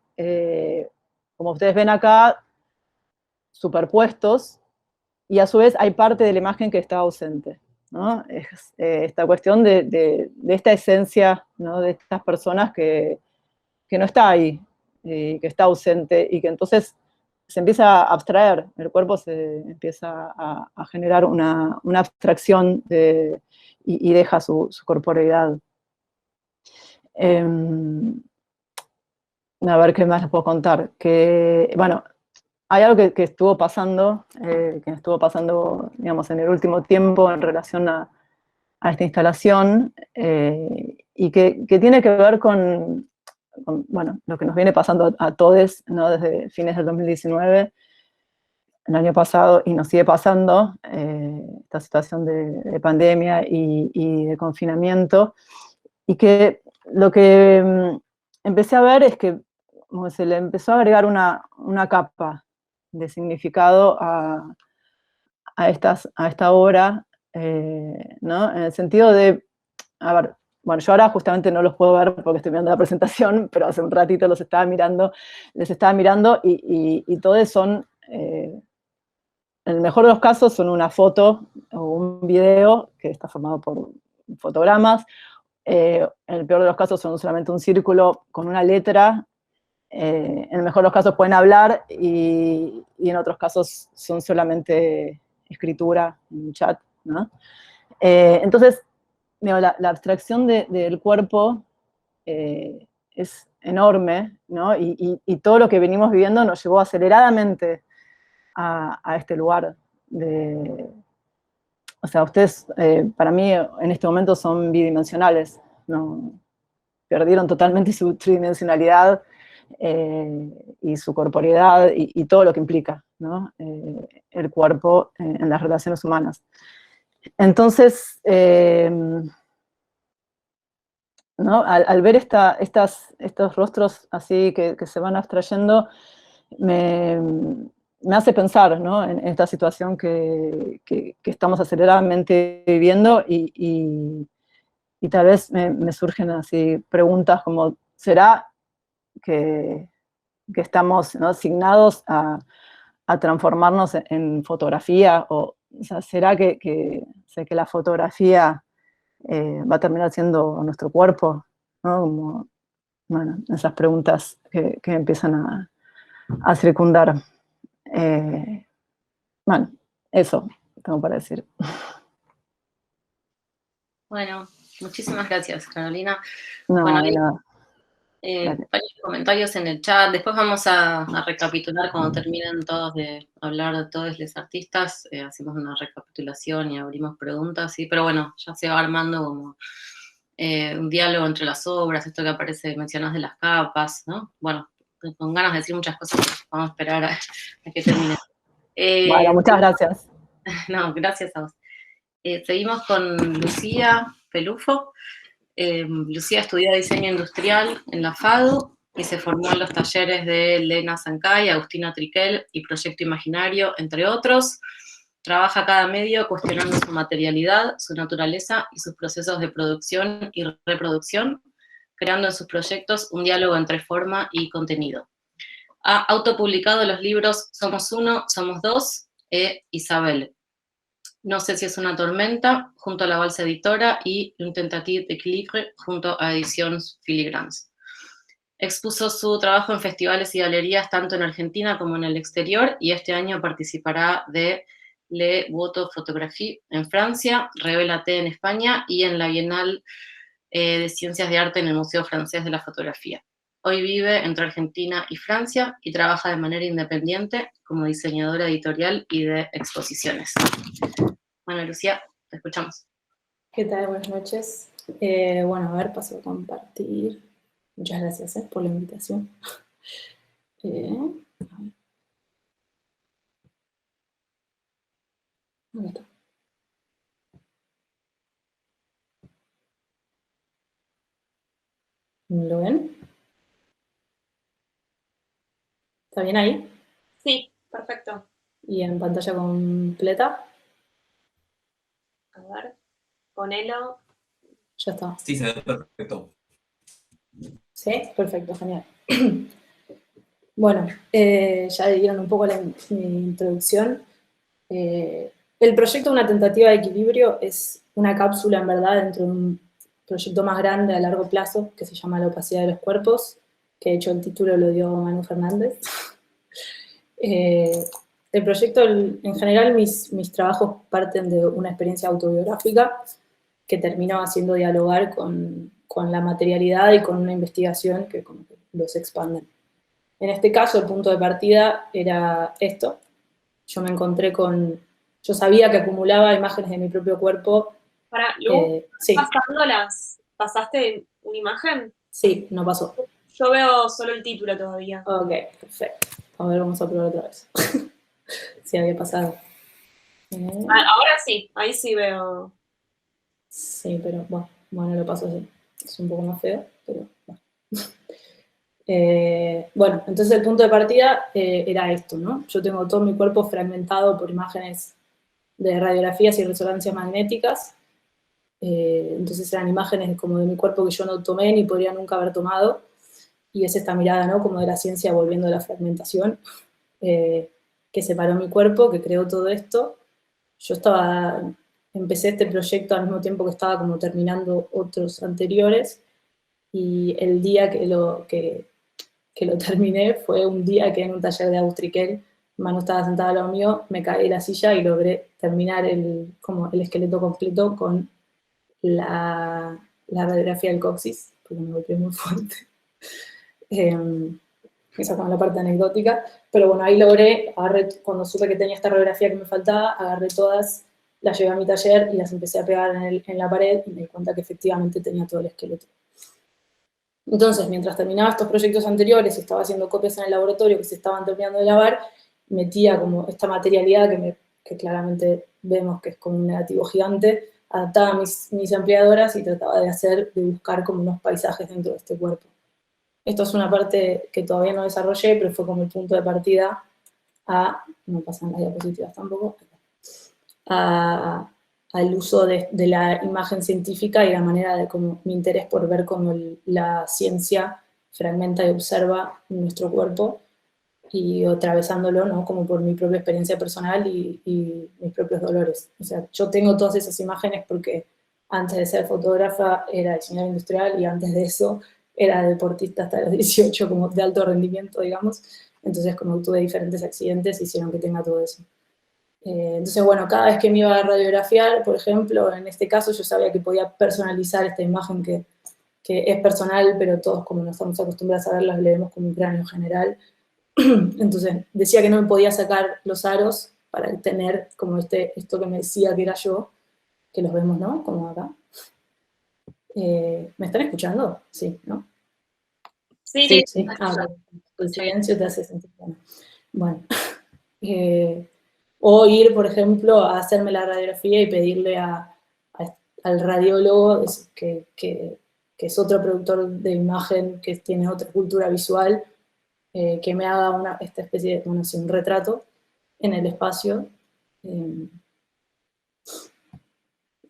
como ustedes ven acá, superpuestos, y a su vez hay parte de la imagen que está ausente, ¿no? Es esta cuestión de esta esencia, ¿no? De estas personas que no está ahí, que está ausente, y que entonces se empieza a abstraer, el cuerpo se empieza a generar una abstracción y deja su corporeidad. A ver qué más les puedo contar. Que, bueno, hay algo que estuvo pasando, digamos, en el último tiempo en relación a esta instalación, y que tiene que ver con, bueno, lo que nos viene pasando a todos, ¿no? Desde fines del 2019, el año pasado, y nos sigue pasando, esta situación de pandemia y de confinamiento, y que lo que empecé a ver es que como se le empezó a agregar una capa de significado a esta obra, ¿no? En el sentido de, a ver, bueno, yo ahora justamente no los puedo ver porque estoy mirando la presentación, pero hace un ratito les estaba mirando, y todos son, en el mejor de los casos, son una foto o un video que está formado por fotogramas, en el peor de los casos son solamente un círculo con una letra, en el mejor de los casos pueden hablar, y en otros casos son solamente escritura en un chat, ¿no? Entonces, la abstracción del cuerpo es enorme, ¿no? Y todo lo que venimos viviendo nos llevó aceleradamente a este lugar o sea, ustedes, para mí, en este momento son bidimensionales, ¿no? Perdieron totalmente su tridimensionalidad, y su corporeidad, y todo lo que implica, ¿no? El cuerpo en las relaciones humanas. Entonces, ¿no? Al ver estos rostros así que se van abstrayendo, me hace pensar, ¿no? en esta situación que estamos aceleradamente viviendo, y tal vez me surgen así preguntas como, ¿será que estamos, ¿no? asignados a transformarnos en fotografía? O sea, ¿será que la fotografía va a terminar siendo nuestro cuerpo? ¿No? Como, bueno, esas preguntas que empiezan a circundar. Bueno, eso tengo para decir. Bueno, muchísimas gracias, Carolina. No, bueno, de nada. varios comentarios en el chat. Después vamos a recapitular cuando terminen todos de hablar de todos los artistas. Hacemos una recapitulación y abrimos preguntas, ¿sí? Pero bueno, ya se va armando como un diálogo entre las obras, esto que aparece, mencionas de las capas, ¿no? Bueno, con ganas de decir muchas cosas, pero vamos a esperar a que termine. Bueno, muchas gracias. No, gracias a vos. Seguimos con Lucía Pelufo. Lucía estudió diseño industrial en la FADU y se formó en los talleres de Lena Sancay, Agustina Triquel y Proyecto Imaginario, entre otros. Trabaja cada medio cuestionando su materialidad, su naturaleza y sus procesos de producción y reproducción, creando en sus proyectos un diálogo entre forma y contenido. Ha autopublicado los libros Somos Uno, Somos Dos e Isabel. No sé si es una tormenta, junto a la Balsa Editora, y Un tentative d'équilibre, junto a Ediciones Filigrans. Expuso su trabajo en festivales y galerías tanto en Argentina como en el exterior, y este año participará de Le Vuoto Photographie en Francia, Revélate en España y en la Bienal de Ciencias de Arte en el Museo Francés de la Fotografía. Hoy vive entre Argentina y Francia y trabaja de manera independiente como diseñadora editorial y de exposiciones. Bueno, Lucía, te escuchamos. ¿Qué tal? Buenas noches. Bueno, a ver, paso a compartir. Muchas gracias por la invitación. A ver. Ahí está. ¿Lo ven? ¿Está bien ahí? Sí, perfecto. ¿Y en pantalla completa? A ver, ponelo. Ya está. Sí, se ve perfecto. Sí, perfecto, genial. Bueno, ya dieron un poco mi introducción. El proyecto Una tentativa de equilibrio es una cápsula, en verdad, dentro de un proyecto más grande a largo plazo que se llama La opacidad de los cuerpos, que de hecho el título lo dio Manu Fernández. El proyecto, en general, mis trabajos parten de una experiencia autobiográfica que terminó haciendo dialogar con la materialidad y con una investigación que como que los expanden. En este caso, el punto de partida era esto. Yo me encontré yo sabía que acumulaba imágenes de mi propio cuerpo. Para, Lu, Sí. ¿Pasaste una imagen? Sí, no pasó. Yo veo solo el título todavía. Ok, perfecto. A ver, vamos a probar otra vez. Sí, había pasado. Ahora sí, ahí sí veo. Sí, pero bueno, lo paso así. Es un poco más feo, pero bueno. Bueno, entonces el punto de partida era esto, ¿no? Yo tengo todo mi cuerpo fragmentado por imágenes de radiografías y resonancias magnéticas. Entonces eran imágenes como de mi cuerpo que yo no tomé ni podría nunca haber tomado. Y es esta mirada, ¿no? Como de la ciencia volviendo a la fragmentación, que separó mi cuerpo, que creó todo esto. Yo empecé este proyecto al mismo tiempo que estaba como terminando otros anteriores, y el día que lo terminé fue un día que en un taller de Agus Triquel, Manu estaba sentada al lado mío, me caí de la silla y logré terminar el esqueleto completo con la radiografía del coxis, porque me golpeé muy fuerte. Esa fue la parte anecdótica, pero bueno, ahí cuando supe que tenía esta radiografía que me faltaba, agarré todas, las llevé a mi taller y las empecé a pegar en la pared y me di cuenta que efectivamente tenía todo el esqueleto. Entonces, mientras terminaba estos proyectos anteriores y estaba haciendo copias en el laboratorio que se estaban terminando de lavar, metía como esta materialidad que claramente vemos que es como un negativo gigante, adaptaba mis ampliadoras y trataba de buscar como unos paisajes dentro de este cuerpo. Esto es una parte que todavía no desarrollé, pero fue como el punto de partida no pasan las diapositivas tampoco, al uso de la imagen científica y la manera de como mi interés por ver cómo la ciencia fragmenta y observa nuestro cuerpo y atravesándolo, ¿no? Como por mi propia experiencia personal y mis propios dolores. O sea, yo tengo todas esas imágenes porque antes de ser fotógrafa era diseñadora industrial y antes de eso era deportista hasta los 18, como de alto rendimiento, digamos. Entonces, como tuve diferentes accidentes, hicieron que tenga todo eso. Entonces, bueno, cada vez que me iba a radiografiar, por ejemplo, en este caso yo sabía que podía personalizar esta imagen que es personal, pero todos como no estamos acostumbrados a verlas, le vemos como un cráneo general. Entonces, decía que no me podía sacar los aros para tener como esto que me decía que era yo, que los vemos, ¿no? Como acá. ¿Me están escuchando? Sí, ¿no? Sí. Sí. El silencio te hace sentir bueno. Bueno. O ir, por ejemplo, a hacerme la radiografía y pedirle al radiólogo, que es otro productor de imagen, que tiene otra cultura visual, que me haga esta especie de, bueno, sí, un retrato en el espacio.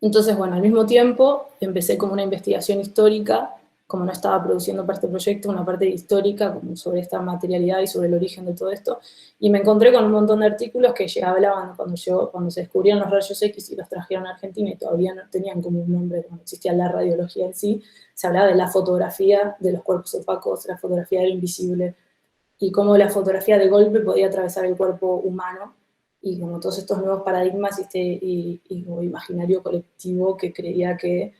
Entonces, bueno, al mismo tiempo empecé como una investigación histórica, como no estaba produciendo para este proyecto, una parte histórica como sobre esta materialidad y sobre el origen de todo esto, y me encontré con un montón de artículos que ya hablaban cuando se descubrieron los rayos X y los trajeron a Argentina y todavía no tenían como un nombre, no existía la radiología en sí, se hablaba de la fotografía de los cuerpos opacos, la fotografía del invisible, y cómo la fotografía de golpe podía atravesar el cuerpo humano, y como todos estos nuevos paradigmas y como imaginario colectivo que creía que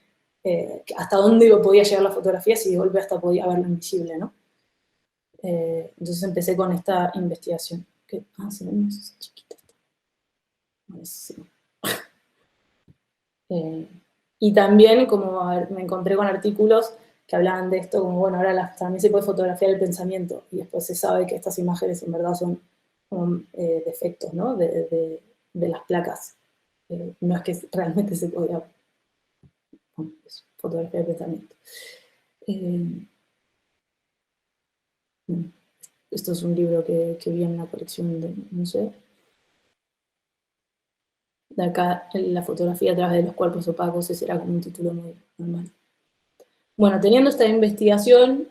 hasta dónde podía llegar la fotografía si de golpe hasta podía verlo invisible, ¿no? Entonces empecé con esta investigación. Se ve más chiquita. Buenísimo. Y también como me encontré con artículos que hablaban de esto, como bueno, ahora también se puede fotografiar el pensamiento, y después se sabe que estas imágenes en verdad son defectos, ¿no? de las placas. No es que realmente se podía fotografiar el pensamiento. Esto es un libro que vi en una colección de museo. De acá, la fotografía a través de los cuerpos opacos, ese era como un título muy normal. Bueno, teniendo esta investigación,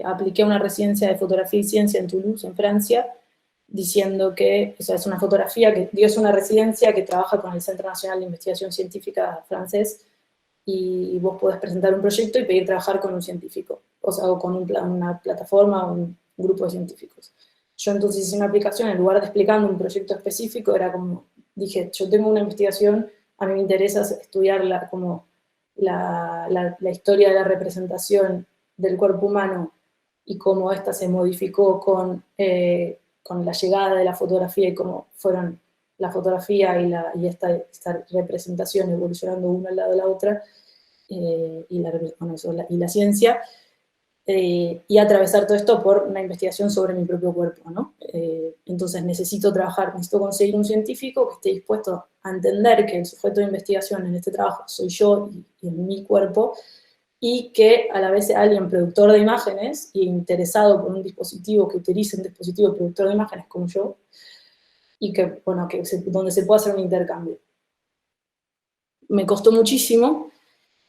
apliqué una residencia de fotografía y ciencia en Toulouse, en Francia, diciendo que, o sea, es una fotografía que es una residencia que trabaja con el Centro Nacional de Investigación Científica francés, y vos podés presentar un proyecto y pedir trabajar con un científico, o sea, o con una plataforma o un grupo de científicos. Yo entonces hice una aplicación, en lugar de explicando un proyecto específico, era como, dije, yo tengo una investigación, a mí me interesa estudiar la historia de la representación del cuerpo humano y cómo ésta se modificó con la llegada de la fotografía y cómo fueron la fotografía y esta representación evolucionando una al lado de la otra, y la ciencia, y atravesar todo esto por una investigación sobre mi propio cuerpo, ¿no? Entonces necesito conseguir un científico que esté dispuesto a entender que el sujeto de investigación en este trabajo soy yo y en mi cuerpo, y que a la vez sea alguien productor de imágenes y interesado por un dispositivo que utilice un dispositivo productor de imágenes como yo, y que, bueno, donde se pueda hacer un intercambio. Me costó muchísimo,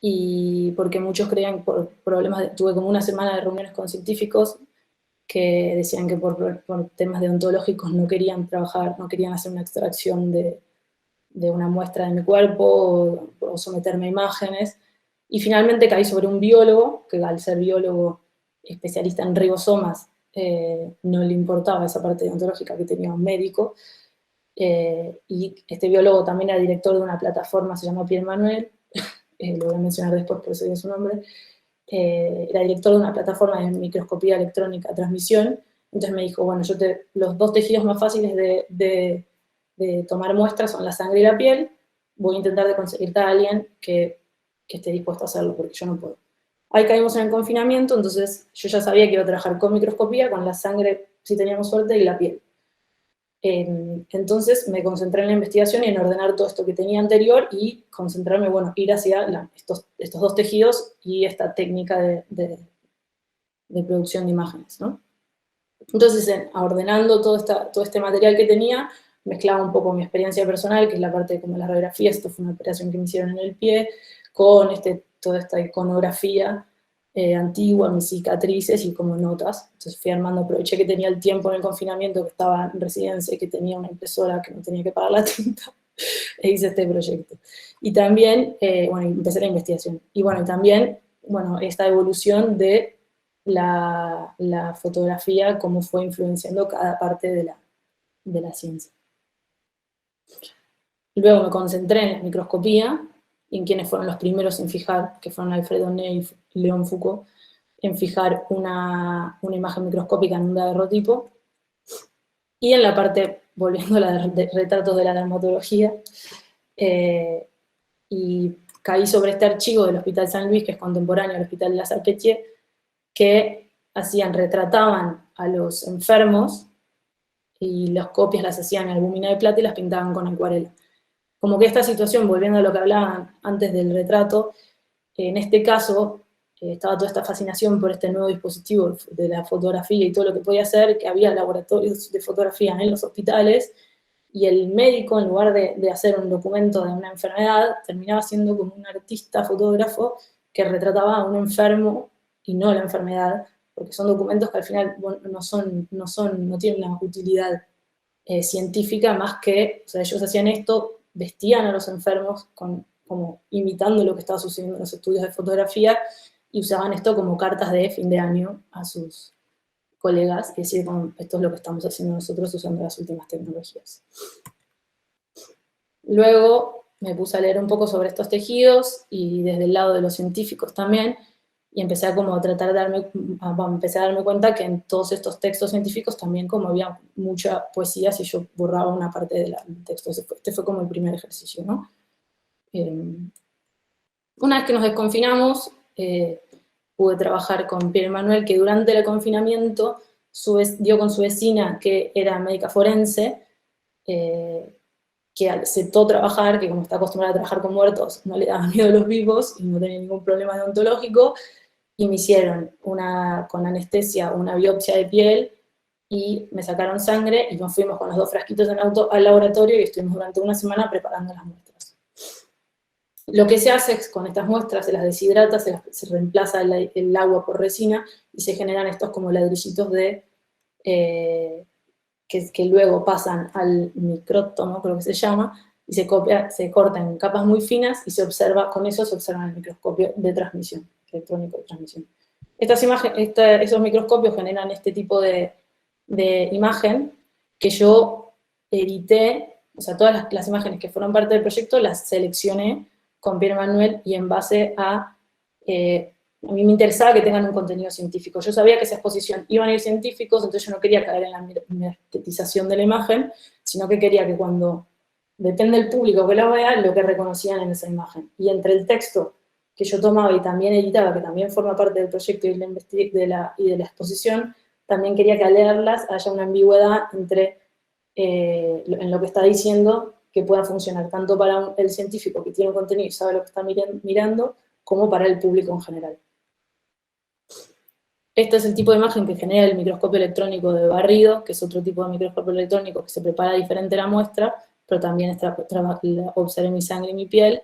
y porque muchos creían por problemas, tuve como una semana de reuniones con científicos que decían que por temas deontológicos no querían trabajar, no querían hacer una extracción de una muestra de mi cuerpo o someterme a imágenes, y finalmente caí sobre un biólogo, que al ser biólogo especialista en ribosomas, no le importaba esa parte deontológica que tenía un médico, y este biólogo también era director de una plataforma, se llama Pierre Manuel, lo voy a mencionar después por eso digo su nombre, era director de una plataforma de microscopía electrónica de transmisión. Entonces me dijo, bueno, los dos tejidos más fáciles de tomar muestras son la sangre y la piel, voy a intentar de conseguirte a alguien que esté dispuesto a hacerlo, porque yo no puedo. Ahí caímos en el confinamiento, entonces yo ya sabía que iba a trabajar con microscopía, con la sangre, si teníamos suerte, y la piel. Entonces me concentré en la investigación y en ordenar todo esto que tenía anterior y concentrarme, bueno, ir hacia estos dos tejidos y esta técnica de producción de imágenes, ¿no? Entonces, ordenando todo este material que tenía, mezclaba un poco mi experiencia personal, que es la parte de como la radiografía, esto fue una operación que me hicieron en el pie, con toda esta iconografía antigua, mis cicatrices y como notas. Entonces fui armando, aproveché que tenía el tiempo en el confinamiento, que estaba en residencia y que tenía una impresora que no tenía que pagar la tinta, e hice este proyecto. Y también, bueno, empecé la investigación. Y bueno, también, bueno, esta evolución de la fotografía, cómo fue influenciando cada parte de la ciencia. Luego me concentré en la microscopía, y en quienes fueron los primeros en fijar, que fueron Alfredo Ney y Léon Foucault, en fijar una imagen microscópica en un daguerrotipo. Y en la parte, volviendo a la de retratos de la dermatología, y caí sobre este archivo del Hospital San Luis, que es contemporáneo al Hospital de la Salpêtrière, que retrataban a los enfermos y las copias las hacían en albúmina de plata y las pintaban con acuarela. Como que esta situación, volviendo a lo que hablaban antes del retrato, en este caso estaba toda esta fascinación por este nuevo dispositivo de la fotografía y todo lo que podía hacer, que había laboratorios de fotografía en los hospitales, y el médico, en lugar de hacer un documento de una enfermedad, terminaba siendo como un artista fotógrafo que retrataba a un enfermo y no la enfermedad, porque son documentos que al final no tienen una utilidad científica más que, o sea, ellos hacían esto, vestían a los enfermos como imitando lo que estaba sucediendo en los estudios de fotografía y usaban esto como cartas de fin de año a sus colegas y decir, bueno, esto es lo que estamos haciendo nosotros usando las últimas tecnologías. Luego me puse a leer un poco sobre estos tejidos y desde el lado de los científicos también, y empecé a como tratar de empecé a darme cuenta que en todos estos textos científicos también como había mucha poesía si yo borraba una parte del texto. Este fue como el primer ejercicio, ¿no? Una vez que nos desconfinamos, pude trabajar con Pierre Manuel, que durante el confinamiento dio con su vecina, que era médica forense, que aceptó trabajar, que como está acostumbrada a trabajar con muertos, no le daban miedo a los vivos y no tenía ningún problema deontológico, y me hicieron con anestesia una biopsia de piel y me sacaron sangre y nos fuimos con los 2 frasquitos en auto al laboratorio y estuvimos durante una semana preparando las muestras. Lo que se hace es con estas muestras, se las deshidrata, se reemplaza el agua por resina y se generan estos como ladrillitos que luego pasan al micrótomo, creo que se llama, y se cortan en capas muy finas y con eso se observa el microscopio de transmisión, electrónico de transmisión. Esos microscopios generan este tipo de imagen que yo edité, o sea, todas las imágenes que fueron parte del proyecto las seleccioné con Pierre Manuel y en base a mí me interesaba que tengan un contenido científico. Yo sabía que esa exposición iban a ir científicos, entonces yo no quería caer en la mimetización de la imagen, sino que quería que cuando depende del público que la vea, lo que reconocían en esa imagen. Y entre el texto que yo tomaba y también editaba, que también forma parte del proyecto y de la exposición, también quería que al leerlas haya una ambigüedad entre en lo que está diciendo, que pueda funcionar tanto para el científico que tiene un contenido y sabe lo que está mirando, como para el público en general. Este es el tipo de imagen que genera el microscopio electrónico de barrido, que es otro tipo de microscopio electrónico que se prepara diferente la muestra, pero también observé mi sangre y mi piel,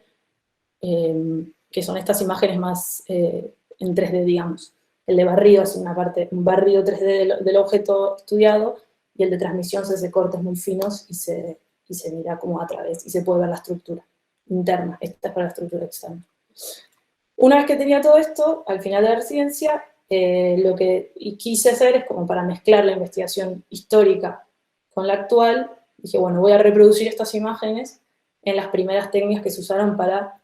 que son estas imágenes más en 3D, digamos. El de barrido es un barrido 3D del objeto estudiado, y el de transmisión se hace cortes muy finos y se mira como a través, y se puede ver la estructura interna. Esta es para la estructura externa. Una vez que tenía todo esto, al final de la residencia, lo que quise hacer es como para mezclar la investigación histórica con la actual. Dije, bueno, voy a reproducir estas imágenes en las primeras técnicas que se usaron para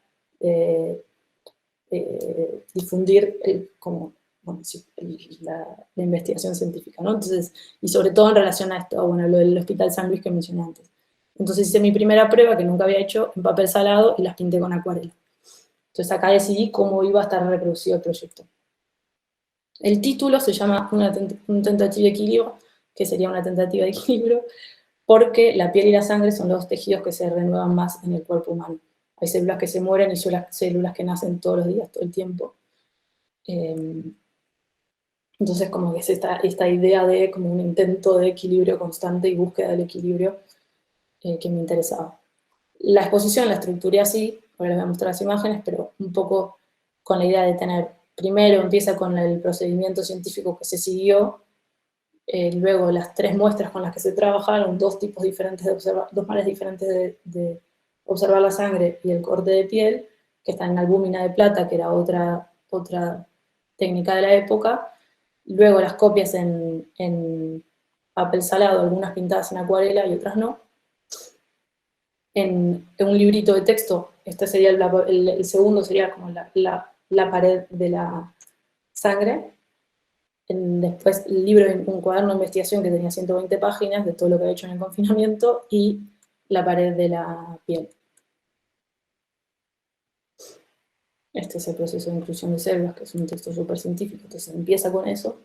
difundir la investigación científica, ¿no? Entonces, y sobre todo en relación a esto, bueno, lo del Hospital San Luis que mencioné antes. Entonces hice mi primera prueba, que nunca había hecho, en papel salado, y las pinté con acuarela. Entonces acá decidí cómo iba a estar reproducido el proyecto. El título se llama un tentativa de equilibrio, que sería una tentativa de equilibrio, porque la piel y la sangre son los tejidos que se renuevan más en el cuerpo humano. Hay células que se mueren y son las células que nacen todos los días, todo el tiempo. Entonces como que es esta idea de como un intento de equilibrio constante y búsqueda del equilibrio que me interesaba. La exposición la estructuré así, ahora les voy a mostrar las imágenes, pero un poco con la idea de tener, primero empieza con el procedimiento científico que se siguió, luego las 3 muestras con las que se trabajaron, 2 tipos diferentes de observar, 2 maneras diferentes de observar la sangre y el corte de piel, que están en albúmina de plata, que era otra técnica de la época, luego las copias en papel salado, algunas pintadas en acuarela y otras no. En un librito de texto, este sería el segundo, sería como la pared de la sangre. Después el libro, un cuaderno de investigación que tenía 120 páginas de todo lo que había hecho en el confinamiento, y la pared de la piel. Este es el proceso de inclusión de células, que es un texto súper científico, entonces empieza con eso.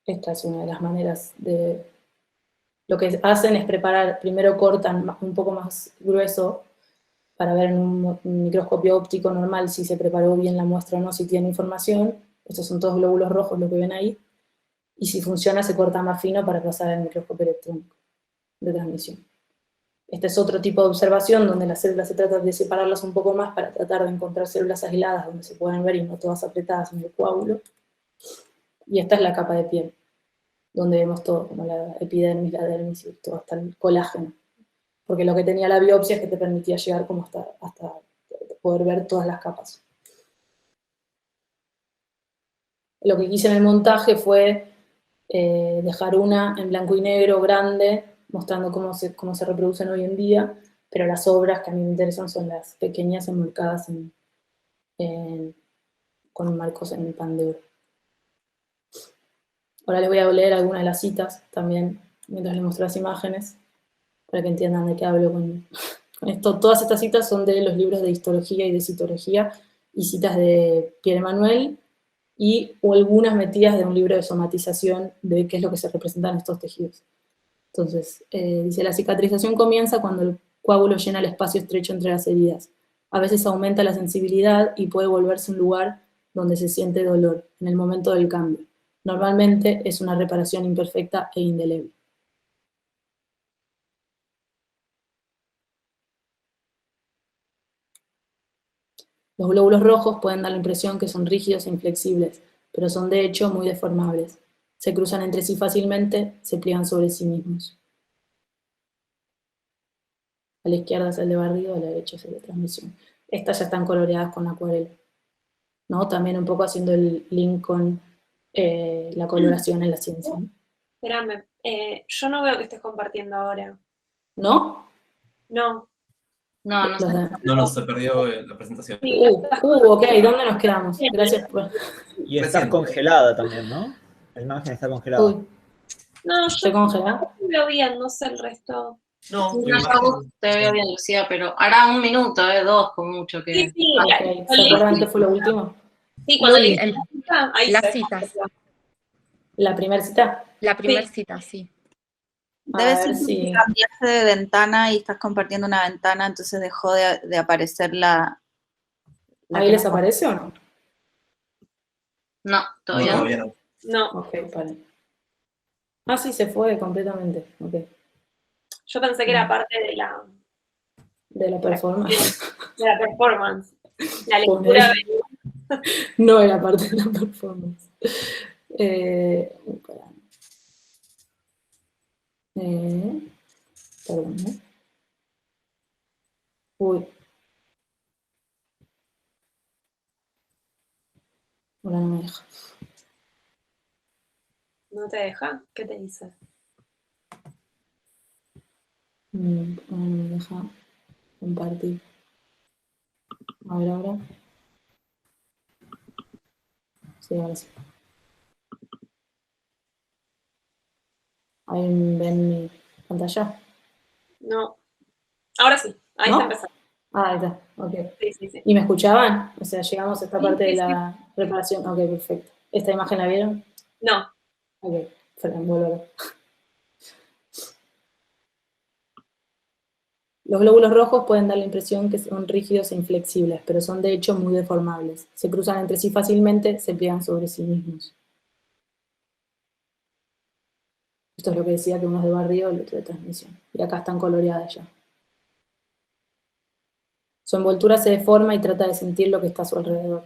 esta es una de las maneras de... Lo que hacen es preparar, primero cortan un poco más grueso para ver en un microscopio óptico normal si se preparó bien la muestra o no, si tiene información. Estos son todos glóbulos rojos lo que ven ahí. Y si funciona, se corta más fino para pasar al microscopio electrónico de transmisión. Este es otro tipo de observación donde las células se trata de separarlas un poco más para tratar de encontrar células aisladas donde se puedan ver y no todas apretadas en el coágulo. Y esta es la capa de piel, donde vemos todo, como la epidermis, la dermis y todo, hasta el colágeno. Porque lo que tenía la biopsia es que te permitía llegar como hasta poder ver todas las capas. Lo que quise en el montaje fue dejar una en blanco y negro grande, mostrando cómo se reproducen hoy en día, pero las obras que a mí me interesan son las pequeñas enmarcadas con marcos en pan de oro. Ahora les voy a leer algunas de las citas también, mientras les muestro las imágenes, para que entiendan de qué hablo con esto. Todas estas citas son de los libros de histología y de citología, y citas de Pierre Emmanuel, o algunas metidas de un libro de somatización de qué es lo que se representa en estos tejidos. Entonces, dice, la cicatrización comienza cuando el coágulo llena el espacio estrecho entre las heridas. A veces aumenta la sensibilidad y puede volverse un lugar donde se siente dolor, en el momento del cambio. Normalmente es una reparación imperfecta e indeleble. Los glóbulos rojos pueden dar la impresión que son rígidos e inflexibles, pero son de hecho muy deformables. Se cruzan entre sí fácilmente, se pliegan sobre sí mismos. A la izquierda es el de barrido, a la derecha es el de transmisión. Estas ya están coloreadas con acuarela, ¿no? También un poco haciendo el link con la coloración en la ciencia, ¿no? Espérame, yo no veo que estés compartiendo ahora. ¿No? No. No, no sé. No, se perdió la presentación. Sí, Ok, ¿dónde nos quedamos? Gracias por... Y estás congelada también, ¿no? La imagen está congelada. Uy, No, ¿estoy yo congelada? no veo bien, no sé el resto. No, tu No, yo a vos imagen. te veo bien, Lucía, pero hará un minuto, dos, con mucho que... Sí, sí, Ok, ¿se acuerdan qué fue lo último? sí, cuando Sí, leí la cita, ahí las se citas. ¿La primera cita? La primera Sí. cita, sí. Debe A ser ver que si... cambiaste de ventana y estás compartiendo una ventana, entonces dejó de aparecer la ¿Ahí que les nos- aparece o no? No, No, todavía no. todavía no. No, Ok, vale. Ah, sí, se fue completamente. Ok. yo pensé que era parte de la performance. La Poner. lectura No era parte de la performance. Espera. Perdón, ¿eh? Uy. Ahora no me deja. ¿No te deja? ¿Qué te dice? Ahora no me deja compartir. A ver, ahora. Sí, ahora sí. Ahí ven mi pantalla. No. Ahora sí, ahí ¿No? está empezando. Ah, ahí está. Ok. Sí, sí, sí. ¿Y me escuchaban? O sea, llegamos a esta Sí, parte de sí, la preparación. Ok, perfecto. ¿Esta imagen la vieron? No. Ok, Fran, vuelvo a ver. Los glóbulos rojos pueden dar la impresión que son rígidos e inflexibles, pero son de hecho muy deformables. Se cruzan entre sí fácilmente, se pliegan sobre sí mismos. Esto es lo que decía, que uno es de barrio, el otro de transmisión. Y acá están coloreadas ya. Su envoltura se deforma y trata de sentir lo que está a su alrededor.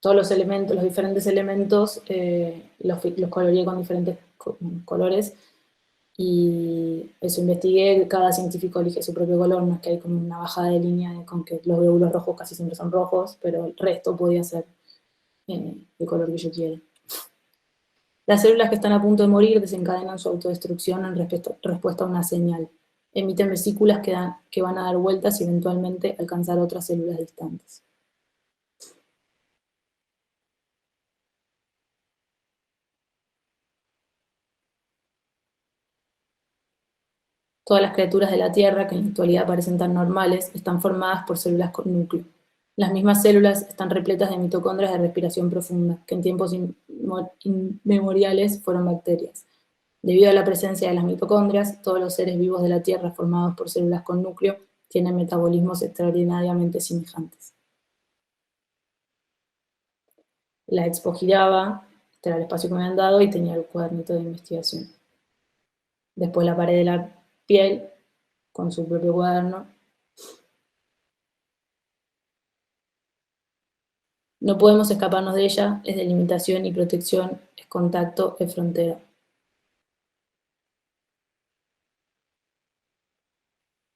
Todos los elementos, los diferentes elementos, los coloreé con diferentes colores, y eso investigué. Cada científico elige su propio color, no es que hay como una bajada de línea con que los glóbulos rojos casi siempre son rojos, pero el resto podía ser el color que yo quiera. Las células que están a punto de morir desencadenan su autodestrucción en respuesta a una señal. Emiten vesículas que van a dar vueltas y eventualmente alcanzar otras células distantes. Todas las criaturas de la Tierra, que en la actualidad parecen tan normales, están formadas por células con núcleo. Las mismas células están repletas de mitocondrias de respiración profunda, que en tiempos inmemoriales fueron bacterias. Debido a la presencia de las mitocondrias, todos los seres vivos de la Tierra formados por células con núcleo tienen metabolismos extraordinariamente semejantes. La expo giraba, este era el espacio que me habían dado, y tenía el cuadernito de investigación. Después la pared de la piel, con su propio cuaderno. No podemos escaparnos de ella, es delimitación y protección, es contacto, es frontera.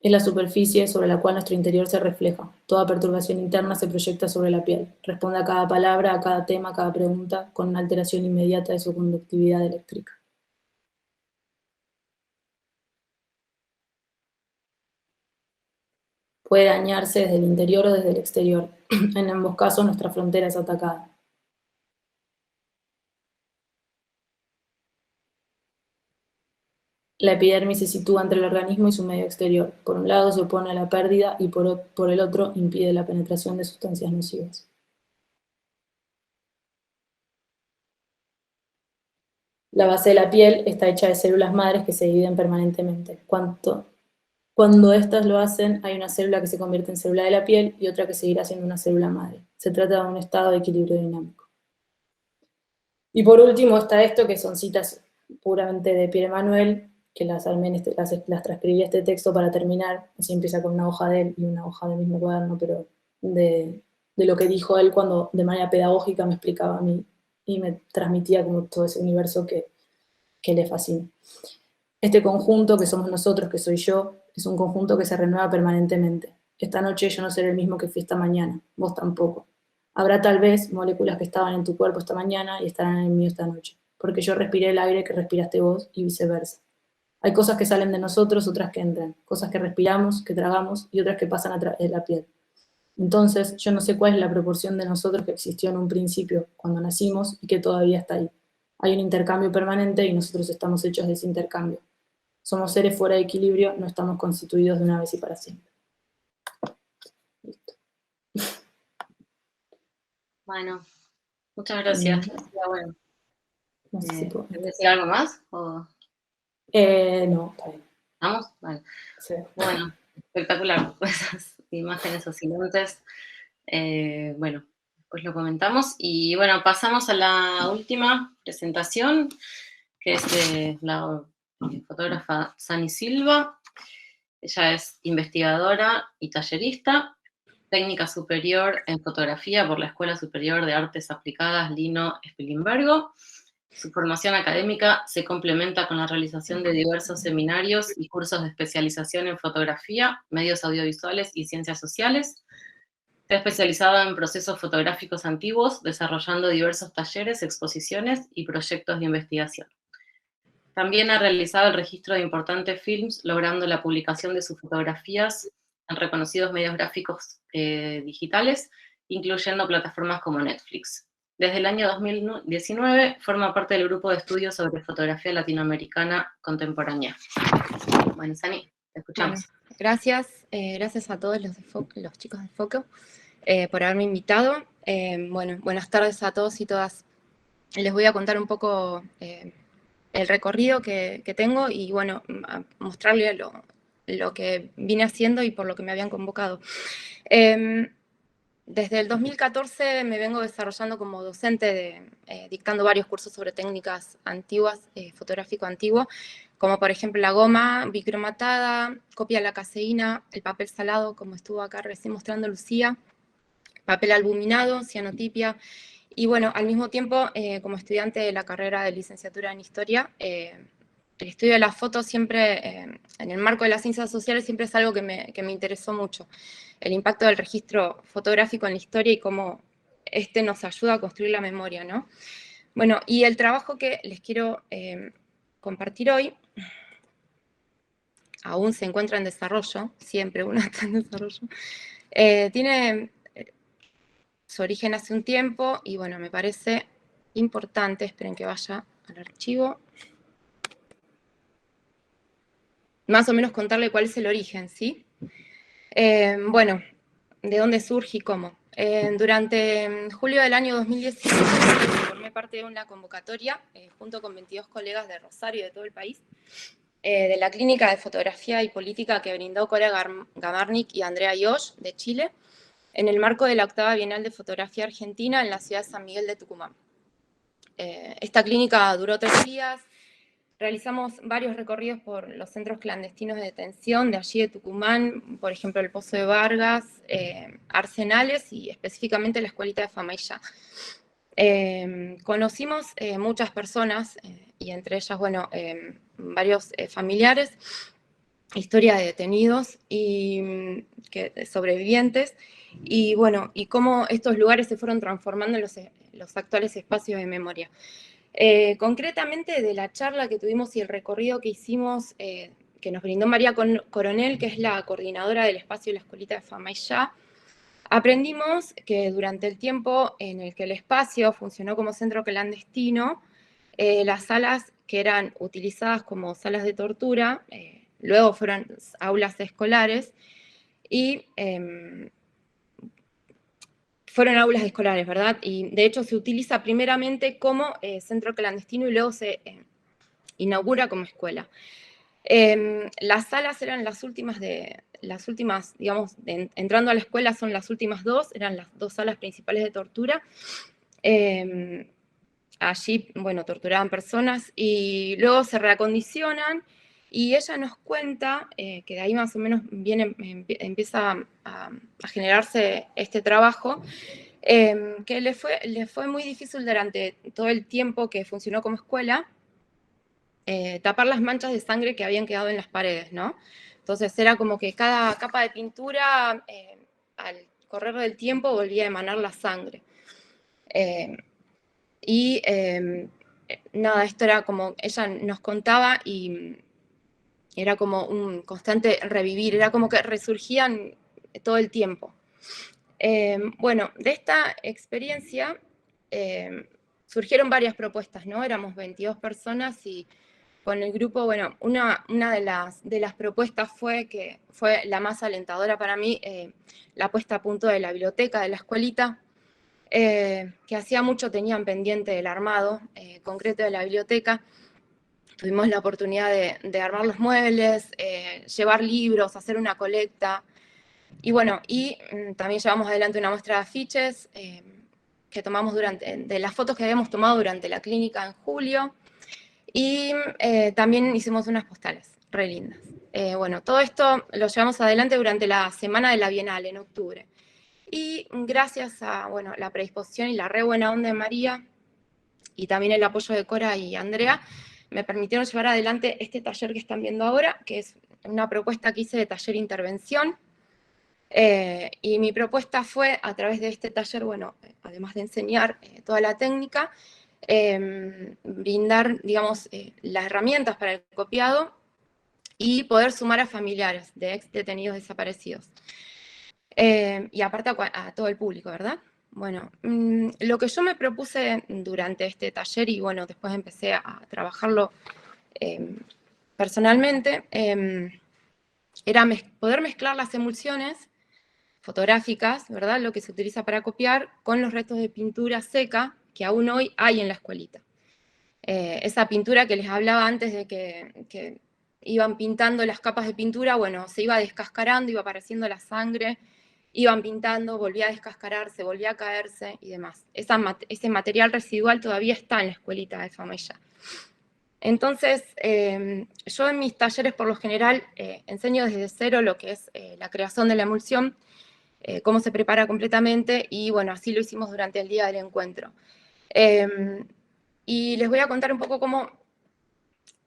Es la superficie sobre la cual nuestro interior se refleja. Toda perturbación interna se proyecta sobre la piel. Responde a cada palabra, a cada tema, a cada pregunta, con una alteración inmediata de su conductividad eléctrica. Puede dañarse desde el interior o desde el exterior. En ambos casos, nuestra frontera es atacada. La epidermis se sitúa entre el organismo y su medio exterior. Por un lado se opone a la pérdida y por el otro impide la penetración de sustancias nocivas. La base de la piel está hecha de células madres que se dividen permanentemente. Cuando éstas lo hacen, hay una célula que se convierte en célula de la piel y otra que seguirá siendo una célula madre. Se trata de un estado de equilibrio dinámico. Y por último está esto, que son citas puramente de Pierre Emmanuel, que las transcribí este texto para terminar. Así empieza con una hoja de él y una hoja del mismo cuaderno, pero de lo que dijo él cuando de manera pedagógica me explicaba a mí y me transmitía como todo ese universo que le fascina. Este conjunto que somos nosotros, que soy yo, es un conjunto que se renueva permanentemente. Esta noche yo no seré el mismo que fui esta mañana, vos tampoco. Habrá tal vez moléculas que estaban en tu cuerpo esta mañana y estarán en el mío esta noche, porque yo respiré el aire que respiraste vos y viceversa. Hay cosas que salen de nosotros, otras que entran, cosas que respiramos, que tragamos y otras que pasan a través de la piel. Entonces, yo no sé cuál es la proporción de nosotros que existió en un principio, cuando nacimos, y que todavía está ahí. Hay un intercambio permanente y nosotros estamos hechos de ese intercambio. Somos seres fuera de equilibrio, no estamos constituidos de una vez y para siempre. Listo. Bueno, muchas gracias. Bueno, No sé si puedo. ¿quieres decir algo más? ¿O... No, está bien. ¿Vamos? Vale. Sí. Bueno, espectacular. Esas imágenes oscilantes. Bueno, después lo comentamos. Y bueno, pasamos a la última presentación, que es de la fotógrafa Sani Silva. Ella es investigadora y tallerista, técnica superior en fotografía por la Escuela Superior de Artes Aplicadas Lino Spilimbergo. Su formación académica se complementa con la realización de diversos seminarios y cursos de especialización en fotografía, medios audiovisuales y ciencias sociales. Está especializada en procesos fotográficos antiguos, desarrollando diversos talleres, exposiciones y proyectos de investigación. También ha realizado el registro de importantes films, logrando la publicación de sus fotografías en reconocidos medios gráficos digitales, incluyendo plataformas como Netflix. Desde el año 2019 forma parte del grupo de estudios sobre fotografía latinoamericana contemporánea. Bueno, Sani, te escuchamos. Bueno, gracias a todos los chicos de Foco por haberme invitado. Bueno, buenas tardes a todos y todas. Les voy a contar un poco el recorrido que tengo y bueno, a mostrarles lo que vine haciendo y por lo que me habían convocado. Desde el 2014 me vengo desarrollando como docente, dictando varios cursos sobre técnicas antiguas, fotográfico antiguo, como por ejemplo la goma bicromatada, copia de la caseína, el papel salado, como estuvo acá recién mostrando Lucía, papel albuminado, cianotipia, y bueno, al mismo tiempo, como estudiante de la carrera de licenciatura en Historia, el estudio de la foto siempre, en el marco de las ciencias sociales, siempre es algo que me interesó mucho. El impacto del registro fotográfico en la historia y cómo este nos ayuda a construir la memoria, ¿no? Bueno, y el trabajo que les quiero compartir hoy, aún se encuentra en desarrollo, siempre uno está en desarrollo, tiene su origen hace un tiempo y bueno, me parece importante, esperen que vaya al archivo. más o menos contarle cuál es el origen, ¿sí? Bueno, ¿de dónde surge y cómo? Durante julio del año 2018 formé parte de una convocatoria junto con 22 colegas de Rosario y de todo el país, de la Clínica de Fotografía y Política que brindó Cora Gamarnik y Andrea Yosh, de Chile, en el marco de la 8ª Bienal de Fotografía Argentina en la ciudad de San Miguel de Tucumán. Esta clínica duró 3 días, realizamos varios recorridos por los centros clandestinos de detención de allí de Tucumán, por ejemplo el Pozo de Vargas, Arsenales y específicamente la escuelita de Famaillá. Conocimos muchas personas y entre ellas, bueno, varios familiares, historia de detenidos y sobrevivientes, y bueno, y cómo estos lugares se fueron transformando en los actuales espacios de memoria. Concretamente de la charla que tuvimos y el recorrido que hicimos, que nos brindó María Coronel, que es la coordinadora del espacio de la escuelita de Famaillá, aprendimos que durante el tiempo en el que el espacio funcionó como centro clandestino, las salas que eran utilizadas como salas de tortura, luego fueron aulas escolares y fueron aulas escolares, ¿verdad? Y de hecho se utiliza primeramente como centro clandestino y luego se inaugura como escuela. Las salas eran las últimas, digamos, entrando a la escuela son las últimas 2, eran las 2 salas principales de tortura. Allí, bueno, torturaban personas y luego se reacondicionan y ella nos cuenta, que de ahí más o menos empieza a generarse este trabajo, que le fue muy difícil durante todo el tiempo que funcionó como escuela, tapar las manchas de sangre que habían quedado en las paredes, ¿no? Entonces era como que cada capa de pintura, al correr del tiempo, volvía a emanar la sangre. Nada, esto era como, ella nos contaba y era como un constante revivir, era como que resurgían todo el tiempo. Bueno, de esta experiencia surgieron varias propuestas, ¿no? Éramos 22 personas y con el grupo, bueno, una de las propuestas que fue la más alentadora para mí, la puesta a punto de la biblioteca de la escuelita, que hacía mucho tenían pendiente del armado concreto de la biblioteca. Tuvimos la oportunidad de armar los muebles, llevar libros, hacer una colecta, y bueno, también llevamos adelante una muestra de afiches que tomamos de las fotos que habíamos tomado durante la clínica en julio, y también hicimos unas postales re lindas. Bueno, todo esto lo llevamos adelante durante la semana de la Bienal, en octubre. Y gracias a, bueno, la predisposición y la re buena onda de María, y también el apoyo de Cora y Andrea, me permitieron llevar adelante este taller que están viendo ahora, que es una propuesta que hice de taller intervención. Y mi propuesta fue, a través de este taller, bueno, además de enseñar toda la técnica, brindar, digamos, las herramientas para el copiado y poder sumar a familiares de ex detenidos desaparecidos. Y aparte a todo el público, ¿verdad? Bueno, lo que yo me propuse durante este taller, y bueno, después empecé a trabajarlo personalmente, era poder mezclar las emulsiones fotográficas, ¿verdad? Lo que se utiliza para copiar, con los restos de pintura seca que aún hoy hay en la escuelita. Esa pintura que les hablaba antes de que iban pintando las capas de pintura, bueno, se iba descascarando, iba apareciendo la sangre, iban pintando, volvía a descascararse, volvía a caerse y demás. Ese material residual todavía está en la escuelita de Famaillá. Entonces, yo en mis talleres por lo general enseño desde cero lo que es la creación de la emulsión, cómo se prepara completamente, y bueno, así lo hicimos durante el día del encuentro. Y les voy a contar un poco cómo,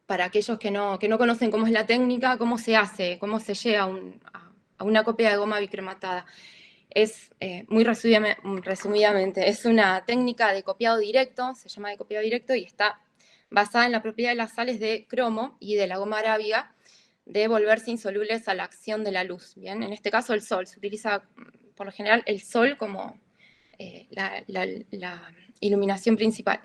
para aquellos que no conocen cómo es la técnica, cómo se hace, cómo se llega a una copia de goma bicrematada. Es muy resumidamente, es una técnica de copiado directo, se llama de copiado directo, y está basada en la propiedad de las sales de cromo y de la goma arábiga de volverse insolubles a la acción de la luz. Bien, en este caso el sol, se utiliza por lo general el sol como la iluminación principal.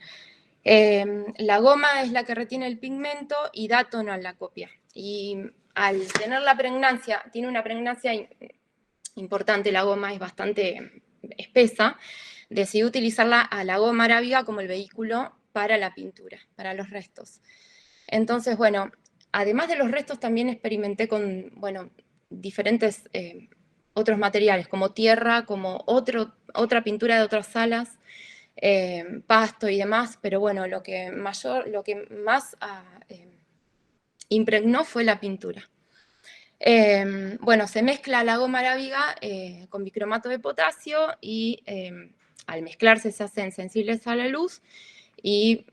La goma es la que retiene el pigmento y da tono a la copia. Y al tener la pregnancia, tiene una pregnancia importante, la goma es bastante espesa, decidí utilizarla a la goma arábiga como el vehículo para la pintura, para los restos. Entonces, bueno, además de los restos también experimenté con, bueno, diferentes otros materiales, como tierra, como otra pintura de otras salas, pasto y demás, pero bueno, lo que más impregnó fue la pintura. Bueno, se mezcla la goma arábiga con bicromato de potasio y al mezclarse se hacen sensibles a la luz y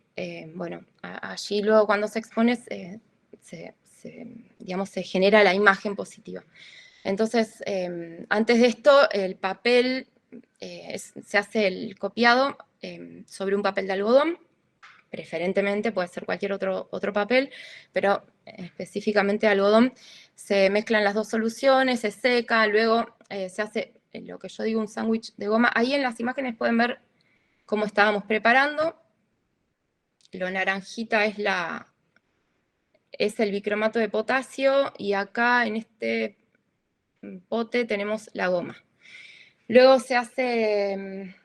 bueno, allí luego cuando se expone digamos, se genera la imagen positiva. Entonces, antes de esto, el papel, se hace el copiado sobre un papel de algodón, preferentemente puede ser cualquier otro papel, pero específicamente algodón. Se mezclan las dos soluciones, se seca, luego se hace lo que yo digo un sándwich de goma. Ahí en las imágenes pueden ver cómo estábamos preparando. Lo naranjita es el bicromato de potasio y acá en este pote tenemos la goma. Luego se hace,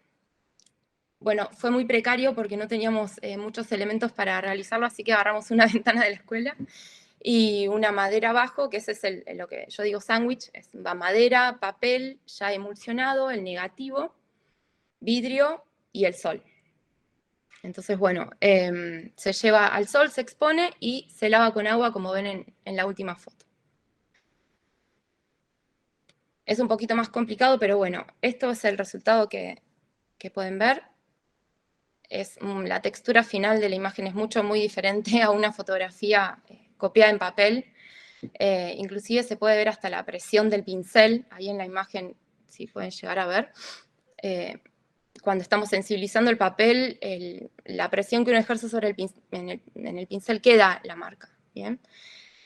bueno, fue muy precario porque no teníamos muchos elementos para realizarlo, así que agarramos una ventana de la escuela y una madera abajo, que ese es lo que yo digo sándwich, va madera, papel ya emulsionado, el negativo, vidrio y el sol. Entonces, bueno, se lleva al sol, se expone y se lava con agua, como ven en la última foto. Es un poquito más complicado, pero bueno, esto es el resultado que pueden ver. La textura final de la imagen es muy diferente a una fotografía copiada en papel. Inclusive se puede ver hasta la presión del pincel, ahí en la imagen, si pueden llegar a ver. Cuando estamos sensibilizando el papel, la presión que uno ejerce sobre en el pincel queda la marca. ¿Bien?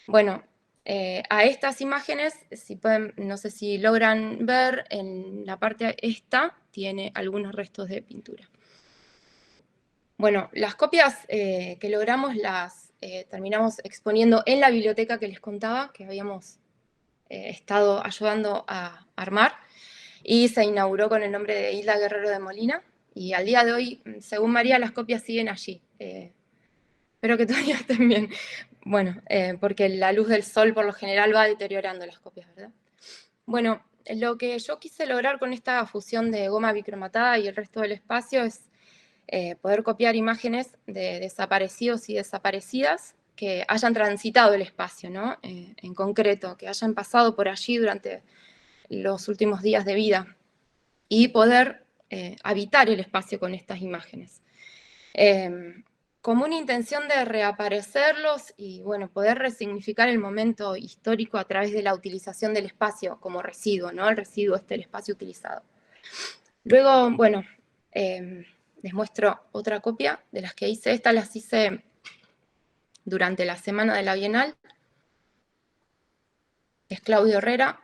Bueno, a estas imágenes, si pueden, no sé si logran ver, en la parte esta tiene algunos restos de pintura. Bueno, las copias que logramos las terminamos exponiendo en la biblioteca que les contaba, que habíamos estado ayudando a armar, y se inauguró con el nombre de Isla Guerrero de Molina, y al día de hoy, según María, las copias siguen allí. Espero que todavía estén bien. Bueno, porque la luz del sol por lo general va deteriorando las copias, ¿verdad? Bueno, lo que yo quise lograr con esta fusión de goma bicromatada y el resto del espacio es poder copiar imágenes de desaparecidos y desaparecidas que hayan transitado el espacio, ¿no? En concreto, que hayan pasado por allí durante los últimos días de vida y poder habitar el espacio con estas imágenes. Como una intención de reaparecerlos y, bueno, poder resignificar el momento histórico a través de la utilización del espacio como residuo, ¿no? El residuo el espacio utilizado. Luego, bueno, les muestro otra copia de las que hice. Estas las hice durante la semana de la Bienal. Es Claudio Herrera.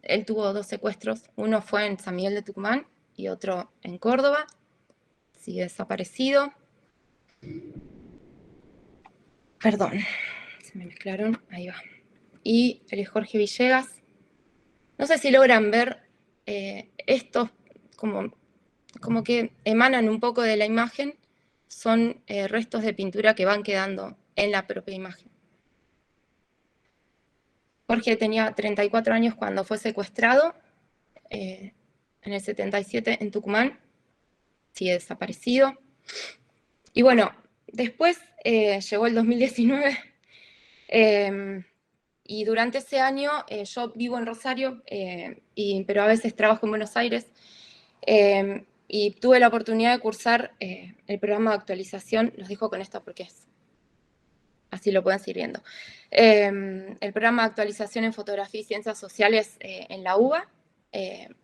Él tuvo 2 secuestros. Uno fue en San Miguel de Tucumán y otro en Córdoba. Sigue desaparecido. Perdón, se me mezclaron. Ahí va. Y el Jorge Villegas. No sé si logran ver estos como que emanan un poco de la imagen, son restos de pintura que van quedando en la propia imagen. Jorge tenía 34 años cuando fue secuestrado, en el 77 en Tucumán, sigue desaparecido. Y bueno, después llegó el 2019, y durante ese año yo vivo en Rosario, pero a veces trabajo en Buenos Aires, y tuve la oportunidad de cursar el programa de actualización, los dejo con esto porque así lo pueden seguir viendo. El programa de actualización en fotografía y ciencias sociales en la UBA,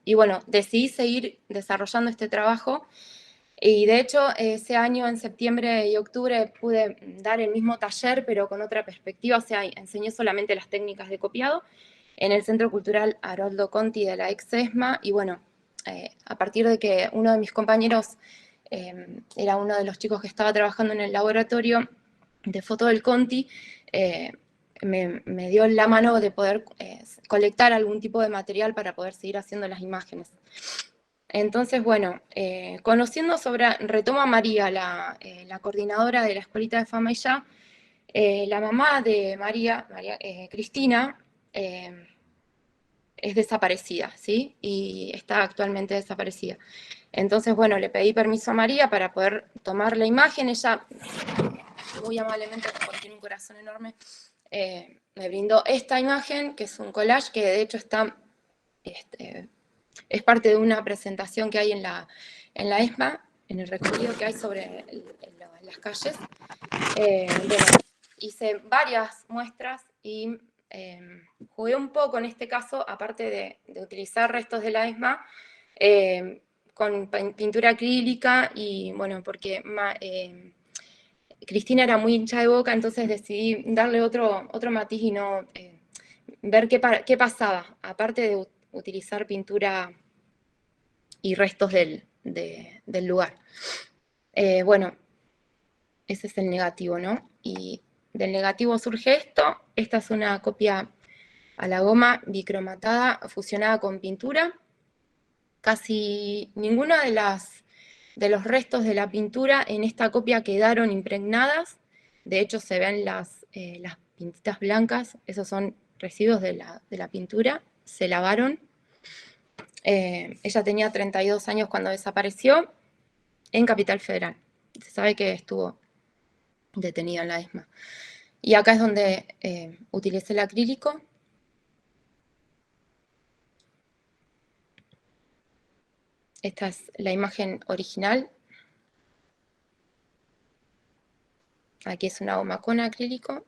y bueno, decidí seguir desarrollando este trabajo, y de hecho ese año en septiembre y octubre pude dar el mismo taller, pero con otra perspectiva, o sea, enseñé solamente las técnicas de copiado en el Centro Cultural Haroldo Conti de la ex-ESMA, y bueno, a partir de que uno de mis compañeros era uno de los chicos que estaba trabajando en el laboratorio de foto del Conti, me dio la mano de poder colectar algún tipo de material para poder seguir haciendo las imágenes. Entonces, bueno, retomo a María, la coordinadora de la Escuelita de Fama y Ya. La mamá de María Cristina, es desaparecida, ¿sí? Y está actualmente desaparecida. Entonces, bueno, le pedí permiso a María para poder tomar la imagen. Ella, muy amablemente, porque tiene un corazón enorme, me brindó esta imagen, que es un collage, que de hecho está, es parte de una presentación que hay en la ESMA, en el recorrido que hay sobre las calles. Bueno, hice varias muestras y jugué un poco en este caso, aparte de utilizar restos de la ESMA, con pintura acrílica y bueno, porque Cristina era muy hincha de Boca, entonces decidí darle otro matiz y no ver qué pasaba, aparte de utilizar pintura y restos del lugar. Bueno, ese es el negativo, ¿no? Y del negativo surge esto. Esta es una copia a la goma bicromatada fusionada con pintura. Casi ninguno de los restos de la pintura en esta copia quedaron impregnadas. De hecho, se ven las pintitas blancas. Esos son residuos de la pintura. Se lavaron. Ella tenía 32 años cuando desapareció en Capital Federal. Se sabe que estuvo detenida en la ESMA. Y acá es donde utilicé el acrílico. Esta es la imagen original. Aquí es una goma con acrílico.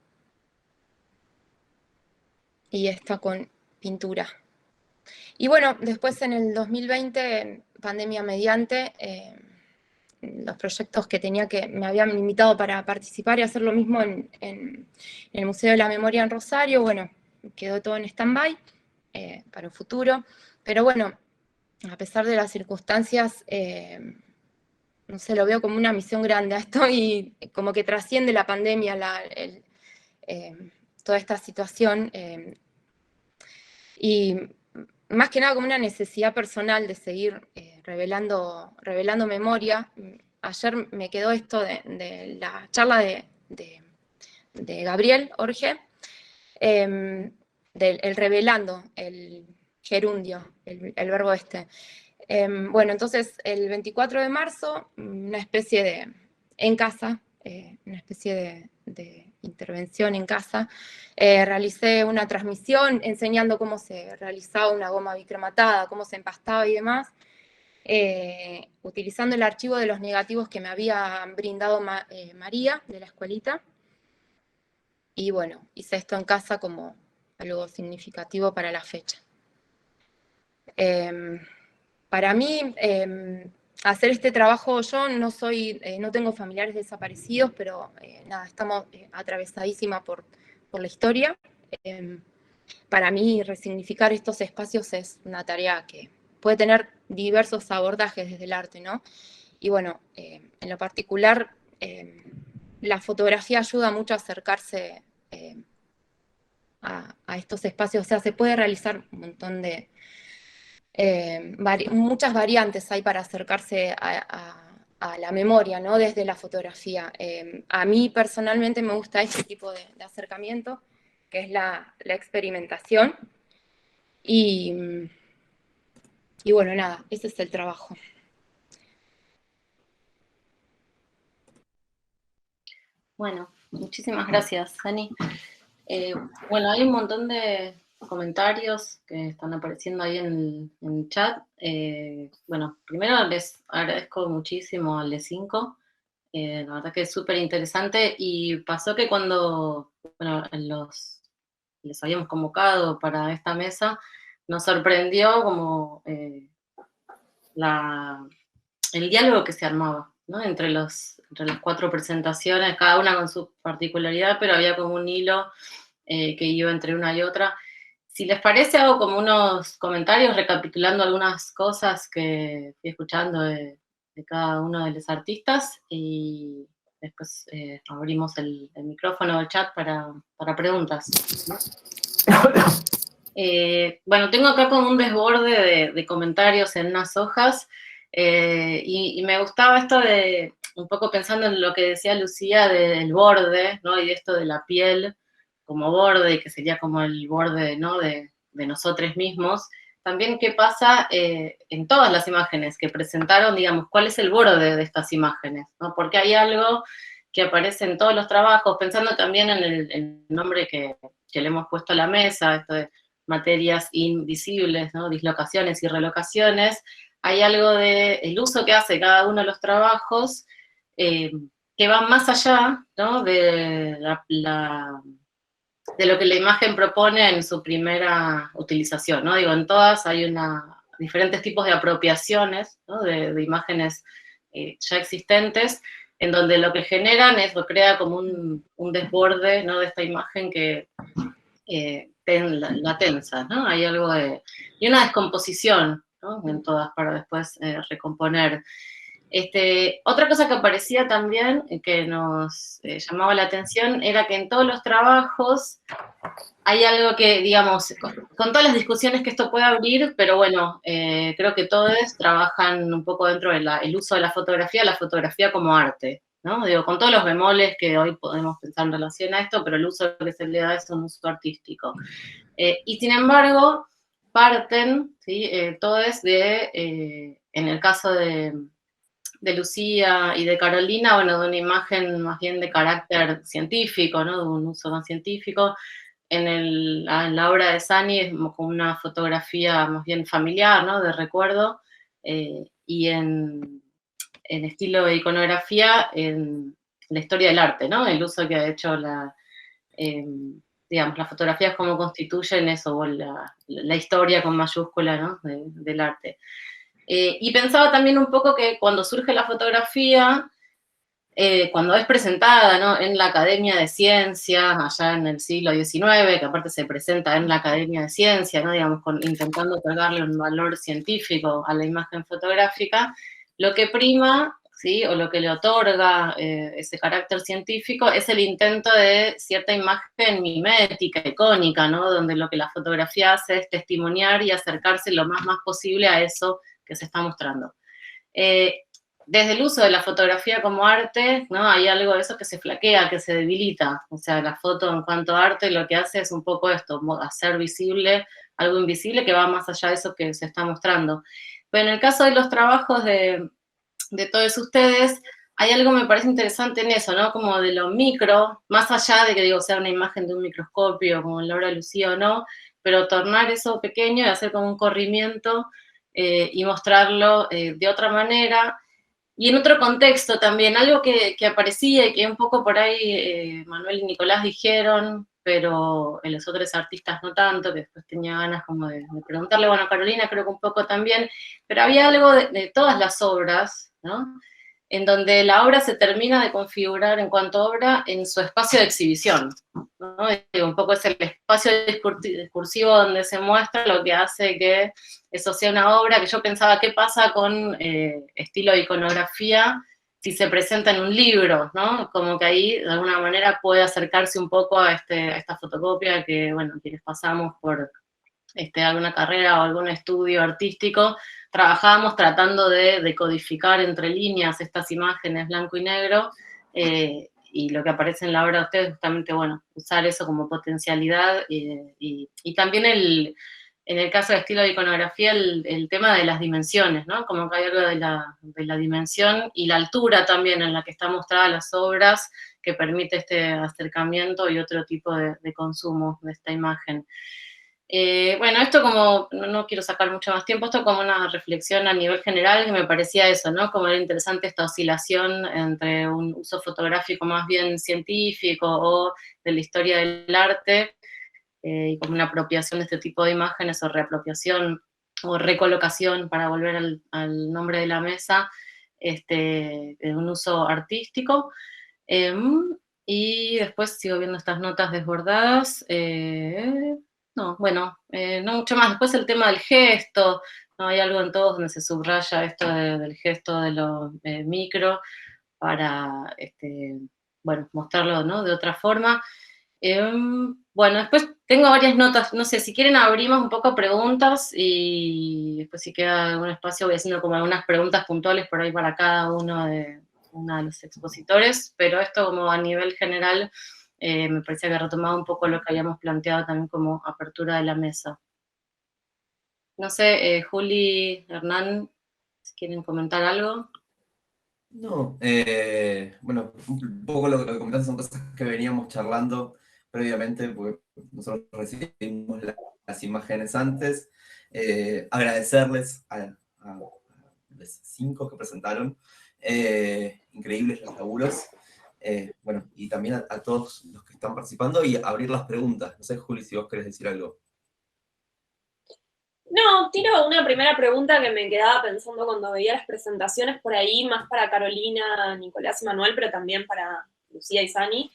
Y esta con pintura. Y bueno, después en el 2020, pandemia mediante, los proyectos que me habían invitado para participar y hacer lo mismo en el Museo de la Memoria en Rosario, bueno, quedó todo en stand-by para un futuro. Pero bueno, a pesar de las circunstancias, no sé, lo veo como una misión grande a esto y como que trasciende la pandemia, toda esta situación. Y más que nada como una necesidad personal de seguir revelando memoria. Ayer me quedó esto de la charla de Gabriel Orge, del revelando, el gerundio, el verbo este. Bueno, entonces el 24 de marzo, una especie en casa, una especie de intervención en casa, realicé una transmisión enseñando cómo se realizaba una goma bicromatada, cómo se empastaba y demás, utilizando el archivo de los negativos que me había brindado María de la escuelita. Y bueno, hice esto en casa como algo significativo para la fecha. Para mí, hacer este trabajo, yo no tengo familiares desaparecidos, pero nada, estamos atravesadísima por la historia. Para mí, resignificar estos espacios es una tarea que puede tener diversos abordajes desde el arte, ¿no? Y bueno, en lo particular, la fotografía ayuda mucho a acercarse a estos espacios. O sea, se puede realizar un montón de muchas variantes hay para acercarse a la memoria, ¿no? Desde la fotografía. A mí personalmente me gusta este tipo de acercamiento, que es la experimentación. Y bueno, nada, ese es el trabajo. Bueno, muchísimas gracias, Dani. Bueno, hay un montón de comentarios que están apareciendo ahí en el chat. Bueno, primero les agradezco muchísimo al D5. La verdad que es súper interesante. Y pasó que cuando les habíamos convocado para esta mesa, nos sorprendió como el diálogo que se armaba, ¿no? Entre las 4 presentaciones, cada una con su particularidad, pero había como un hilo que iba entre una y otra. Si les parece, hago como unos comentarios recapitulando algunas cosas que fui escuchando de cada uno de los artistas y después abrimos el micrófono, el chat para preguntas, ¿no? Bueno, tengo acá como un desborde de comentarios en unas hojas, y me gustaba esto de, un poco pensando en lo que decía Lucía del borde, ¿no? Y de esto de la piel como borde, que sería como el borde, ¿no? de nosotros mismos. También qué pasa en todas las imágenes que presentaron, digamos, cuál es el borde de estas imágenes, ¿no? Porque hay algo que aparece en todos los trabajos, pensando también en el nombre que le hemos puesto a la mesa, esto de materias invisibles, ¿no? Dislocaciones y relocaciones. Hay algo del uso que hace cada uno de los trabajos que va más allá, ¿no? de lo que la imagen propone en su primera utilización, ¿no? Digo, en todas hay diferentes tipos de apropiaciones, ¿no? de imágenes ya existentes, en donde lo que generan es, lo crea como un desborde, ¿no? de esta imagen que la tensa, ¿no? Hay algo y una descomposición, ¿no? En todas para después recomponer. Otra cosa que aparecía también, que nos llamaba la atención, era que en todos los trabajos hay algo que, digamos, con todas las discusiones que esto puede abrir, pero bueno, creo que todos trabajan un poco dentro del uso de la fotografía como arte, ¿no? Digo, con todos los bemoles que hoy podemos pensar en relación a esto, pero el uso que se le da es un uso artístico. Y sin embargo, parten, ¿sí? Todos en el caso de Lucía y de Carolina, bueno, de una imagen más bien de carácter científico, ¿no? De un uso más científico. En la obra de Sani es como una fotografía más bien familiar, ¿no? De recuerdo, y en estilo de iconografía, en la historia del arte, ¿no? El uso que ha hecho digamos, las fotografías cómo constituyen eso, o la historia con mayúscula, ¿no? del arte. Y pensaba también un poco que cuando surge la fotografía, cuando es presentada, ¿no? en la Academia de Ciencias, allá en el siglo XIX, que aparte se presenta en la Academia de Ciencias, ¿no? digamos, intentando otorgarle un valor científico a la imagen fotográfica, lo que prima, ¿sí? o lo que le otorga ese carácter científico es el intento de cierta imagen mimética, icónica, ¿no? donde lo que la fotografía hace es testimoniar y acercarse lo más posible a eso que se está mostrando. Desde el uso de la fotografía como arte, ¿no? hay algo de eso que se flaquea, que se debilita. O sea, la foto en cuanto a arte lo que hace es un poco esto, hacer visible algo invisible que va más allá de eso que se está mostrando. Pero en el caso de los trabajos de todos ustedes, hay algo que me parece interesante en eso, ¿no? Como de lo micro, más allá de que, digo, sea una imagen de un microscopio, como en la obra de Lucía o no, pero tornar eso pequeño y hacer como un corrimiento y mostrarlo de otra manera. Y en otro contexto también, algo que aparecía y que un poco por ahí Manuel y Nicolás dijeron, pero en los otros artistas no tanto, que después tenía ganas como de preguntarle, bueno, Carolina creo que un poco también, pero había algo de todas las obras, ¿no? En donde la obra se termina de configurar en cuanto a obra en su espacio de exhibición, ¿no? Un poco es el espacio discursivo donde se muestra lo que hace que eso sea una obra, que yo pensaba qué pasa con estilo de iconografía si se presenta en un libro, ¿no? Como que ahí de alguna manera puede acercarse un poco a esta fotocopia que, bueno, quienes pasamos por alguna carrera o algún estudio artístico, trabajábamos tratando de decodificar entre líneas estas imágenes blanco y negro, y lo que aparece en la obra de ustedes, justamente, bueno, usar eso como potencialidad, y también en el caso de estilo de iconografía, el tema de las dimensiones, ¿no? Como que hay algo de la dimensión y la altura también en la que están mostradas las obras, que permite este acercamiento y otro tipo de consumo de esta imagen. Bueno, esto como, no quiero sacar mucho más tiempo, esto como una reflexión a nivel general que me parecía eso, ¿no? Como era interesante esta oscilación entre un uso fotográfico más bien científico o de la historia del arte, y como una apropiación de este tipo de imágenes o reapropiación o recolocación, para volver al nombre de la mesa, de un uso artístico. Y después sigo viendo estas notas desbordadas. No, bueno, no mucho más. Después el tema del gesto, ¿no? Hay algo en todos donde se subraya esto del gesto de lo micro. para bueno, mostrarlo, ¿no?, de otra forma. Bueno, después tengo varias notas, no sé, si quieren abrimos un poco preguntas y después si queda algún espacio voy haciendo como algunas preguntas puntuales por ahí para cada uno de los expositores, pero esto como a nivel general me parecía que retomaba un poco lo que habíamos planteado también como apertura de la mesa. No sé, Juli, Hernán, si quieren comentar algo. No, bueno, un poco lo que comentaste son cosas que veníamos charlando previamente, porque nosotros recibimos las imágenes antes. Agradecerles a los 5 que presentaron, increíbles los laburos. Bueno, y también a todos los que están participando y abrir las preguntas. No sé, Juli, si vos querés decir algo. No, tiro una primera pregunta que me quedaba pensando cuando veía las presentaciones por ahí, más para Carolina, Nicolás y Manuel, pero también para Lucía y Sani.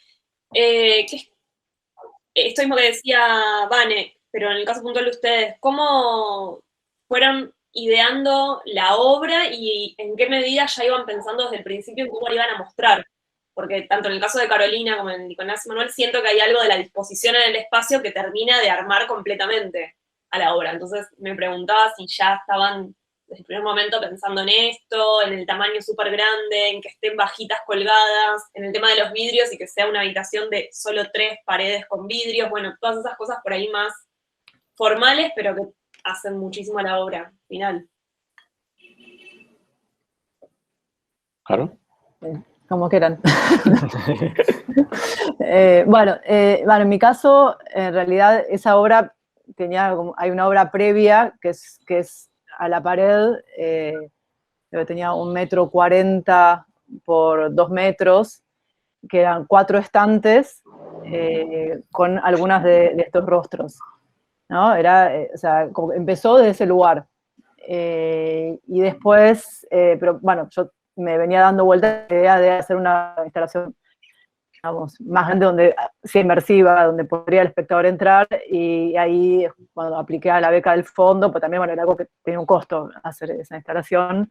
Esto mismo que decía Vane, pero en el caso puntual de ustedes, ¿cómo fueron ideando la obra y en qué medida ya iban pensando desde el principio en cómo la iban a mostrar? Porque tanto en el caso de Carolina como en Nicolás y Manuel siento que hay algo de la disposición en el espacio que termina de armar completamente a la obra. Entonces me preguntaba si ya estaban desde el primer momento pensando en esto, en el tamaño súper grande, en que estén bajitas colgadas, en el tema de los vidrios y que sea una habitación de solo 3 paredes con vidrios, bueno, todas esas cosas por ahí más formales, pero que hacen muchísimo a la obra final. ¿Claro? Como quieran. Bueno, en mi caso, en realidad, esa obra hay una obra previa que es a la pared, tenía 1,40 m por 2 metros, que eran 4 estantes con algunas de estos rostros, ¿no? O sea, como empezó desde ese lugar. Y después, pero bueno, yo me venía dando vuelta la idea de hacer una instalación, digamos, más grande, sea inmersiva, donde podría el espectador entrar, y ahí cuando apliqué a la beca del fondo, pues también, bueno, era algo que tenía un costo hacer esa instalación.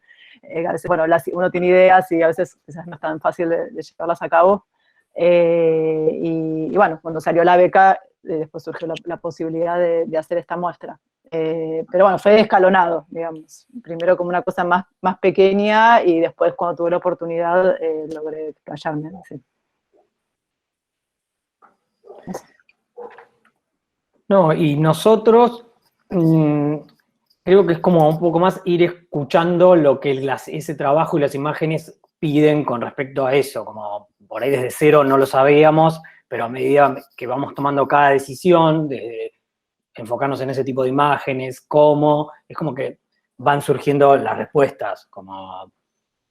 A veces, bueno, uno tiene ideas y a veces quizás no es tan fácil de llevarlas a cabo. Y bueno, cuando salió la beca, después surgió la posibilidad de hacer esta muestra. Pero bueno, fue escalonado, digamos. Primero como una cosa más pequeña y después cuando tuve la oportunidad logré callarme. ¿Sí? No, y nosotros creo que es como un poco más ir escuchando lo que ese trabajo y las imágenes piden con respecto a eso, como por ahí desde cero no lo sabíamos, pero a medida que vamos tomando cada decisión, de enfocarnos en ese tipo de imágenes, es como que van surgiendo las respuestas, como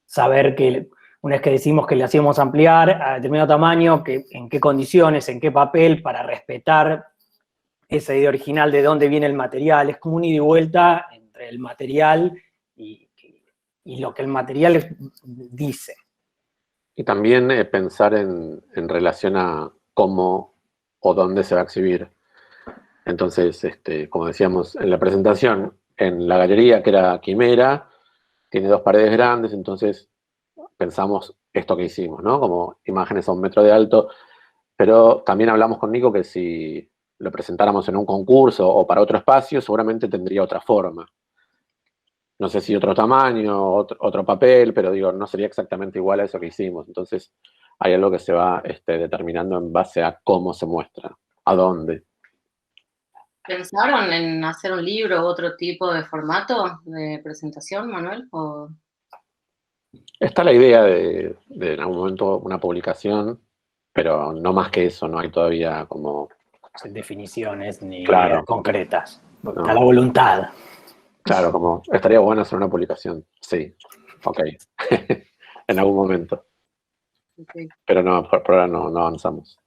saber que una vez que decimos que le hacíamos ampliar a determinado tamaño, en qué condiciones, en qué papel, para respetar esa idea original de dónde viene el material. Es como un ida y vuelta entre el material y lo que el material dice. Y también pensar en relación a cómo o dónde se va a exhibir. Entonces, como decíamos en la presentación, en la galería, que era Quimera, tiene 2 paredes grandes, entonces pensamos esto que hicimos, ¿no? Como imágenes a 1 metro de alto, pero también hablamos con Nico que si lo presentáramos en un concurso o para otro espacio, seguramente tendría otra forma. No sé si otro tamaño, otro papel, pero digo, no sería exactamente igual a eso que hicimos. Entonces, hay algo que se va determinando en base a cómo se muestra, a dónde. ¿Pensaron en hacer un libro u otro tipo de formato de presentación, Manuel? ¿O? Está la idea de en algún momento una publicación, pero no más que eso, no hay todavía como... Sin definiciones ni claro, concretas. No. Está la voluntad. Claro, como estaría bueno hacer una publicación, sí, ok, en algún momento. Okay. Pero no, por ahora no avanzamos.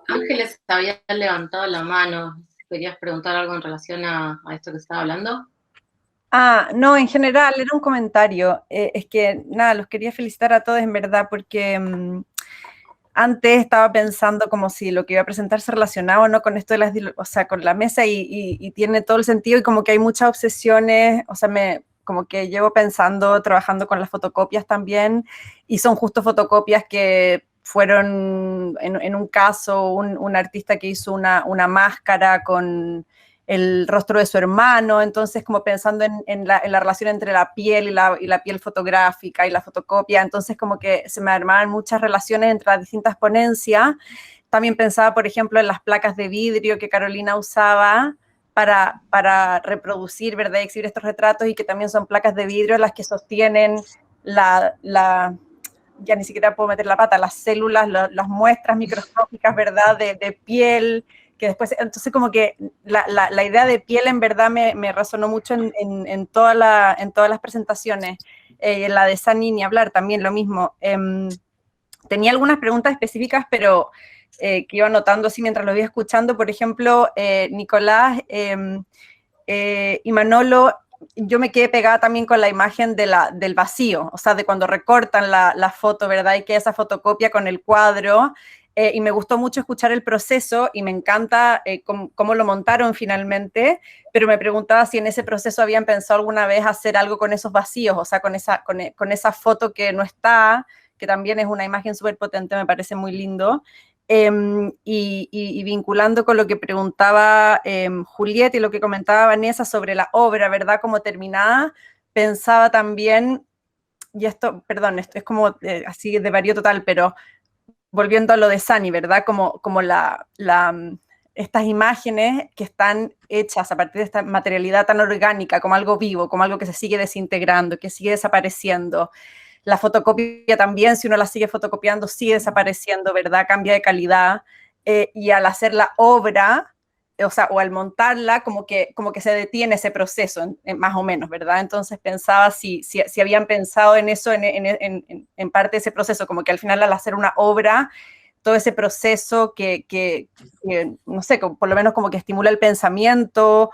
Ángeles había levantado la mano. ¿Querías preguntar algo en relación a esto que estaba hablando? No, en general, era un comentario. Es que, nada, los quería felicitar a todos, en verdad, porque antes estaba pensando como si lo que iba a presentar se relacionaba o no con esto de con la mesa y tiene todo el sentido, y como que hay muchas obsesiones, o sea, me como que llevo pensando, trabajando con las fotocopias también, y son justo fotocopias que fueron, en un caso, un artista que hizo una máscara con el rostro de su hermano, entonces como pensando en la relación entre la piel y la piel fotográfica y la fotocopia, entonces como que se me armaban muchas relaciones entre las distintas ponencias. También pensaba, por ejemplo, en las placas de vidrio que Carolina usaba para reproducir, ¿verdad?, y exhibir estos retratos, y que también son placas de vidrio las que sostienen ya ni siquiera puedo meter la pata, las células, las muestras microscópicas, ¿verdad?, de piel, que después, entonces como que la idea de piel en verdad me resonó mucho en todas las presentaciones. La de Sani ni hablar, también lo mismo. Tenía algunas preguntas específicas, pero que iba anotando así mientras lo iba escuchando. Por ejemplo, Nicolás y Manolo, yo me quedé pegada también con la imagen del vacío, o sea, de cuando recortan la foto, ¿verdad? Y que esa fotocopia con el cuadro, y me gustó mucho escuchar el proceso, y me encanta cómo lo montaron finalmente, pero me preguntaba si en ese proceso habían pensado alguna vez hacer algo con esos vacíos, o sea, con esa foto que no está, que también es una imagen súper potente, me parece muy lindo. Y vinculando con lo que preguntaba Julieta y lo que comentaba Vanessa sobre la obra, ¿verdad?, como terminada, pensaba también, y esto, perdón, esto es como así de varío total, pero volviendo a lo de Sani, ¿verdad?, como estas imágenes que están hechas a partir de esta materialidad tan orgánica, como algo vivo, como algo que se sigue desintegrando, que sigue desapareciendo. La fotocopia también, si uno la sigue fotocopiando, sigue desapareciendo, ¿verdad? Cambia de calidad. Y al hacer la obra, o sea, o al montarla, como que se detiene ese proceso, más o menos, ¿verdad? Entonces pensaba si habían pensado en eso, en parte de ese proceso, como que al final al hacer una obra, todo ese proceso que no sé, por lo menos como que estimula el pensamiento,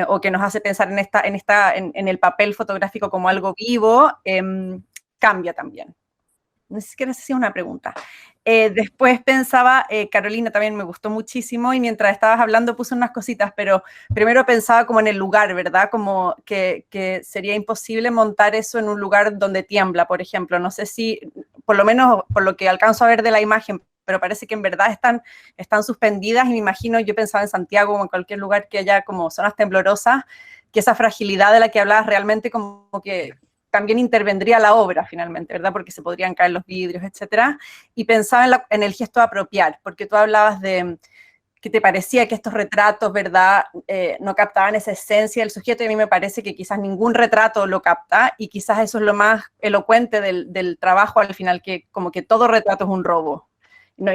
o que nos hace pensar en el papel fotográfico como algo vivo, cambia también. No sé si es una pregunta. Después pensaba, Carolina también me gustó muchísimo, y mientras estabas hablando puse unas cositas, pero primero pensaba como en el lugar, ¿verdad? Como que sería imposible montar eso en un lugar donde tiembla, por ejemplo. No sé si, por lo menos por lo que alcanzo a ver de la imagen, pero parece que en verdad están suspendidas, y me imagino, yo pensaba en Santiago o en cualquier lugar que haya como zonas temblorosas, que esa fragilidad de la que hablabas realmente como que también intervendría la obra finalmente, ¿verdad? Porque se podrían caer los vidrios, etcétera. Y pensaba en el gesto de apropiar, porque tú hablabas de que te parecía que estos retratos, ¿verdad?, no captaban esa esencia del sujeto, y a mí me parece que quizás ningún retrato lo capta, y quizás eso es lo más elocuente del trabajo al final, que como que todo retrato es un robo. No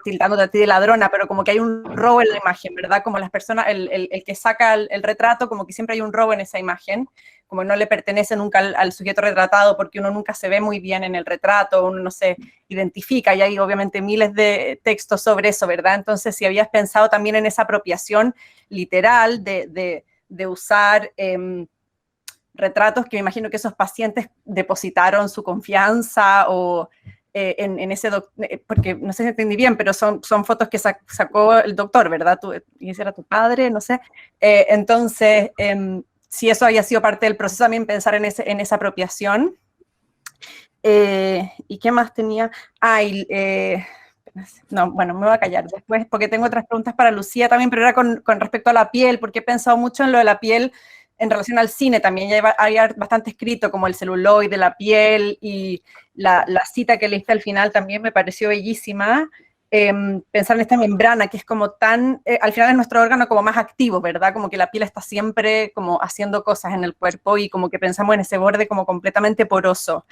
tildándote a ti de ladrona, pero como que hay un robo en la imagen, ¿verdad? Como las personas, el que saca el retrato, como que siempre hay un robo en esa imagen, como no le pertenece nunca al sujeto retratado, porque uno nunca se ve muy bien en el retrato, uno no se identifica, y hay obviamente miles de textos sobre eso, ¿verdad? Entonces, si habías pensado también en esa apropiación literal de usar retratos que me imagino que esos pacientes depositaron su confianza o en ese porque no sé si entendí bien, pero son fotos que sacó el doctor, ¿verdad? Y ese era tu padre, no sé. Entonces, si eso había sido parte del proceso, también pensar en esa apropiación. ¿Y qué más tenía? No, bueno, me voy a callar después, porque tengo otras preguntas para Lucía también, pero era con respecto a la piel, porque he pensado mucho en lo de la piel en relación al cine también. Ya había bastante escrito, como el celuloide, la piel, y la cita que leíste al final también me pareció bellísima. Pensar en esta membrana que es como tan, al final es nuestro órgano como más activo, ¿verdad? Como que la piel está siempre como haciendo cosas en el cuerpo, y como que pensamos en ese borde como completamente poroso.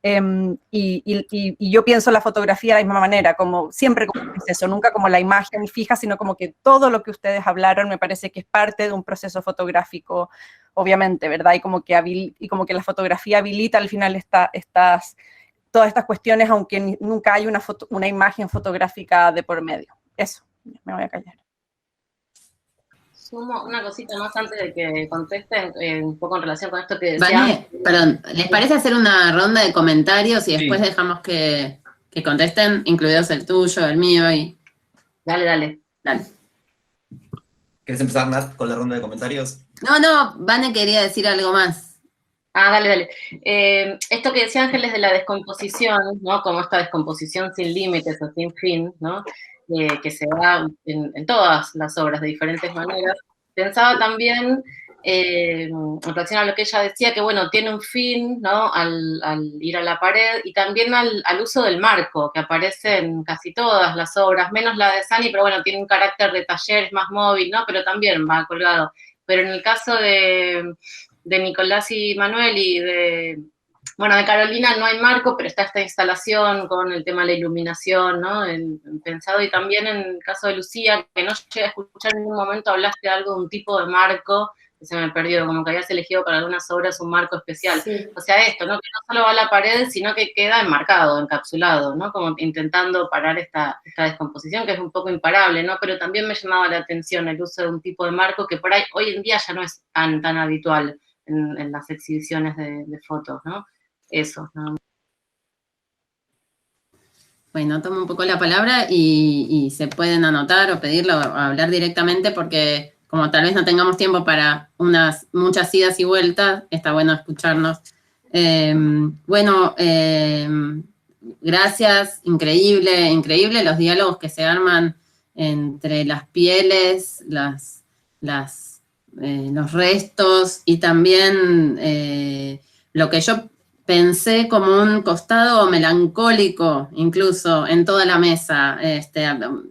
Y yo pienso la fotografía de la misma manera, como siempre como un proceso, nunca como la imagen fija, sino como que todo lo que ustedes hablaron me parece que es parte de un proceso fotográfico, obviamente, ¿verdad? Y como que la fotografía habilita al final todas estas cuestiones, aunque nunca hay una imagen fotográfica de por medio. Eso, me voy a callar. Sumo una cosita más antes de que contesten, un poco en relación con esto que decían. Vale, perdón, ¿les parece hacer una ronda de comentarios y después dejamos que contesten, incluidos el tuyo, el mío y... Dale. ¿Querés empezar, Nat, con la ronda de comentarios? No, Vane quería decir algo más. Dale. Esto que decía Ángeles de la descomposición, ¿no? Como esta descomposición sin límites o sin fin, ¿no? Que se da en todas las obras de diferentes maneras. Pensaba también, en relación a lo que ella decía, que bueno, tiene un fin, ¿no? Al ir a la pared, y también al uso del marco, que aparece en casi todas las obras, menos la de Sani, pero bueno, tiene un carácter de taller, es más móvil, ¿no? Pero también va colgado. Pero en el caso de Nicolás y Manuel y de Carolina no hay marco, pero está esta instalación con el tema de la iluminación, ¿no? Pensado, y también en el caso de Lucía, que no llegué a escuchar en ningún momento, hablaste de algo de un tipo de marco, que se me perdió, como que habías elegido para algunas obras un marco especial. Sí. O sea, esto, ¿no? Que no solo va a la pared, sino que queda enmarcado, encapsulado, ¿no? Como intentando parar esta descomposición, que es un poco imparable, ¿no? Pero también me llamaba la atención el uso de un tipo de marco que por ahí hoy en día ya no es tan habitual en las exhibiciones de fotos, ¿no? Eso, ¿no? Bueno, tomo un poco la palabra y se pueden anotar o pedirlo o hablar directamente porque como tal vez no tengamos tiempo para muchas idas y vueltas, está bueno escucharnos. Gracias, increíble los diálogos que se arman entre las pieles, los restos y también lo que yo pensé como un costado melancólico, incluso, en toda la mesa.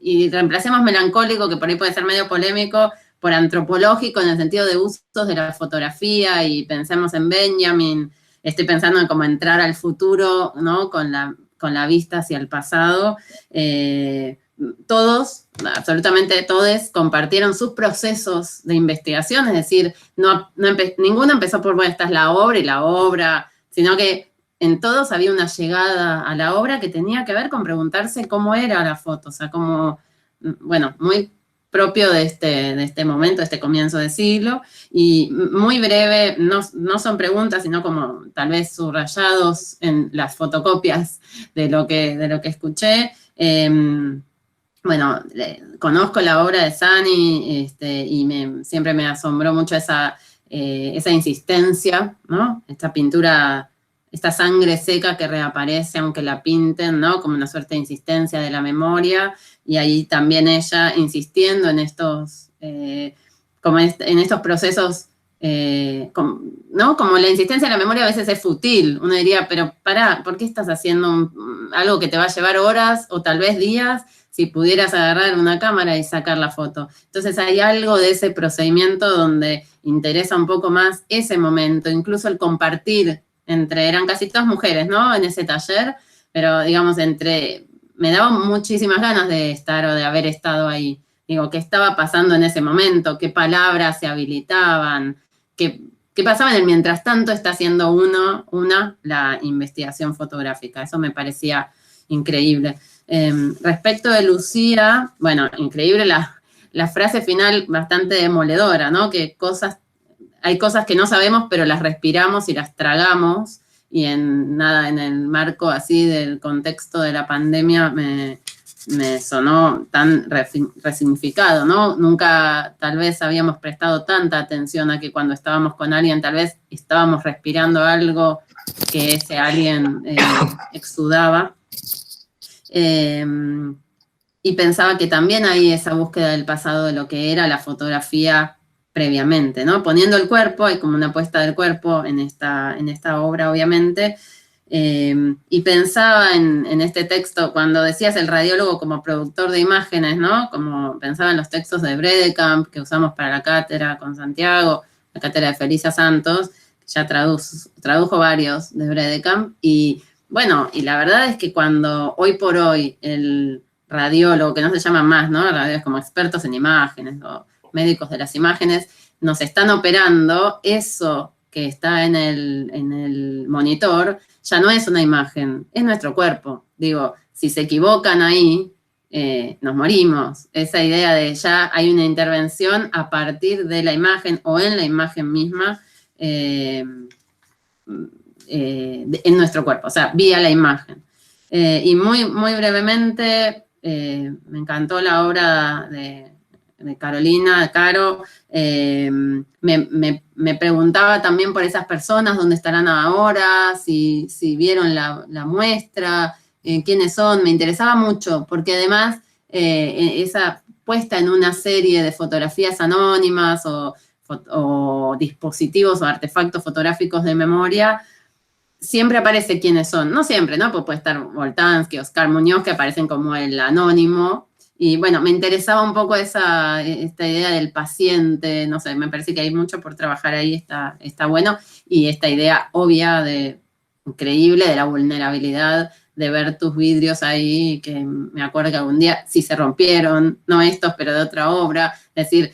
Y reemplacemos melancólico, que por ahí puede ser medio polémico, por antropológico, en el sentido de usos de la fotografía, y pensemos en Benjamin. Estoy pensando en cómo entrar al futuro, ¿no? Con la vista hacia el pasado. Todos, absolutamente todos, compartieron sus procesos de investigación, es decir, ninguno empezó por, bueno, esta es la obra, sino que en todos había una llegada a la obra que tenía que ver con preguntarse cómo era la foto, o sea, como, bueno, muy propio de este momento, de este comienzo de siglo, y muy breve, no son preguntas, sino como tal vez subrayados en las fotocopias de lo que escuché. Bueno, conozco la obra de Sani y siempre me asombró mucho esa insistencia, ¿no? Esta pintura, esta sangre seca que reaparece aunque la pinten, ¿no? Como una suerte de insistencia de la memoria, y ahí también ella insistiendo en estos, en estos procesos, ¿no? Como la insistencia de la memoria a veces es fútil, uno diría, pero pará, ¿por qué estás haciendo algo que te va a llevar horas o tal vez días si pudieras agarrar una cámara y sacar la foto? Entonces hay algo de ese procedimiento donde interesa un poco más ese momento, incluso el compartir eran casi todas mujeres, ¿no? En ese taller, pero digamos, me daba muchísimas ganas de estar o de haber estado ahí. Digo, ¿qué estaba pasando en ese momento? ¿Qué palabras se habilitaban? ¿Qué pasaba en el mientras tanto está haciendo la investigación fotográfica? Eso me parecía increíble. Respecto de Lucía, bueno, increíble la frase final bastante demoledora, ¿no? Que hay cosas que no sabemos, pero las respiramos y las tragamos, y en el marco así del contexto de la pandemia me sonó tan resignificado, ¿no? Nunca tal vez habíamos prestado tanta atención a que cuando estábamos con alguien tal vez estábamos respirando algo que ese alguien exudaba. Y pensaba que también hay esa búsqueda del pasado de lo que era la fotografía previamente, ¿no? Poniendo el cuerpo, hay como una puesta del cuerpo en esta obra, obviamente, y pensaba en este texto, cuando decías el radiólogo como productor de imágenes, ¿no? Como pensaba en los textos de Bredekamp, que usamos para la cátedra con Santiago, la cátedra de Felicia Santos, que ya tradujo varios de Bredekamp, y bueno, y la verdad es que cuando hoy por hoy el radiólogo, que no se llama más, ¿no? Radiólogos como expertos en imágenes o médicos de las imágenes, nos están operando, eso que está en el monitor ya no es una imagen, es nuestro cuerpo. Digo, si se equivocan ahí, nos morimos. Esa idea de ya hay una intervención a partir de la imagen o en la imagen misma en nuestro cuerpo, o sea, vía la imagen. Y muy brevemente, me encantó la obra de Carolina, de Caro, me preguntaba también por esas personas, dónde estarán ahora, si vieron la muestra, quiénes son, me interesaba mucho, porque además esa puesta en una serie de fotografías anónimas o dispositivos o artefactos fotográficos de memoria, siempre aparece quiénes son, no siempre, ¿no? Pues puede estar Voltansky, Oscar Muñoz, que aparecen como el anónimo, y bueno, me interesaba un poco esta idea del paciente, no sé, me parece que hay mucho por trabajar ahí, está bueno, y esta idea obvia, increíble, de la vulnerabilidad, de ver tus vidrios ahí, que me acuerdo que algún día, sí se rompieron, no estos, pero de otra obra, es decir,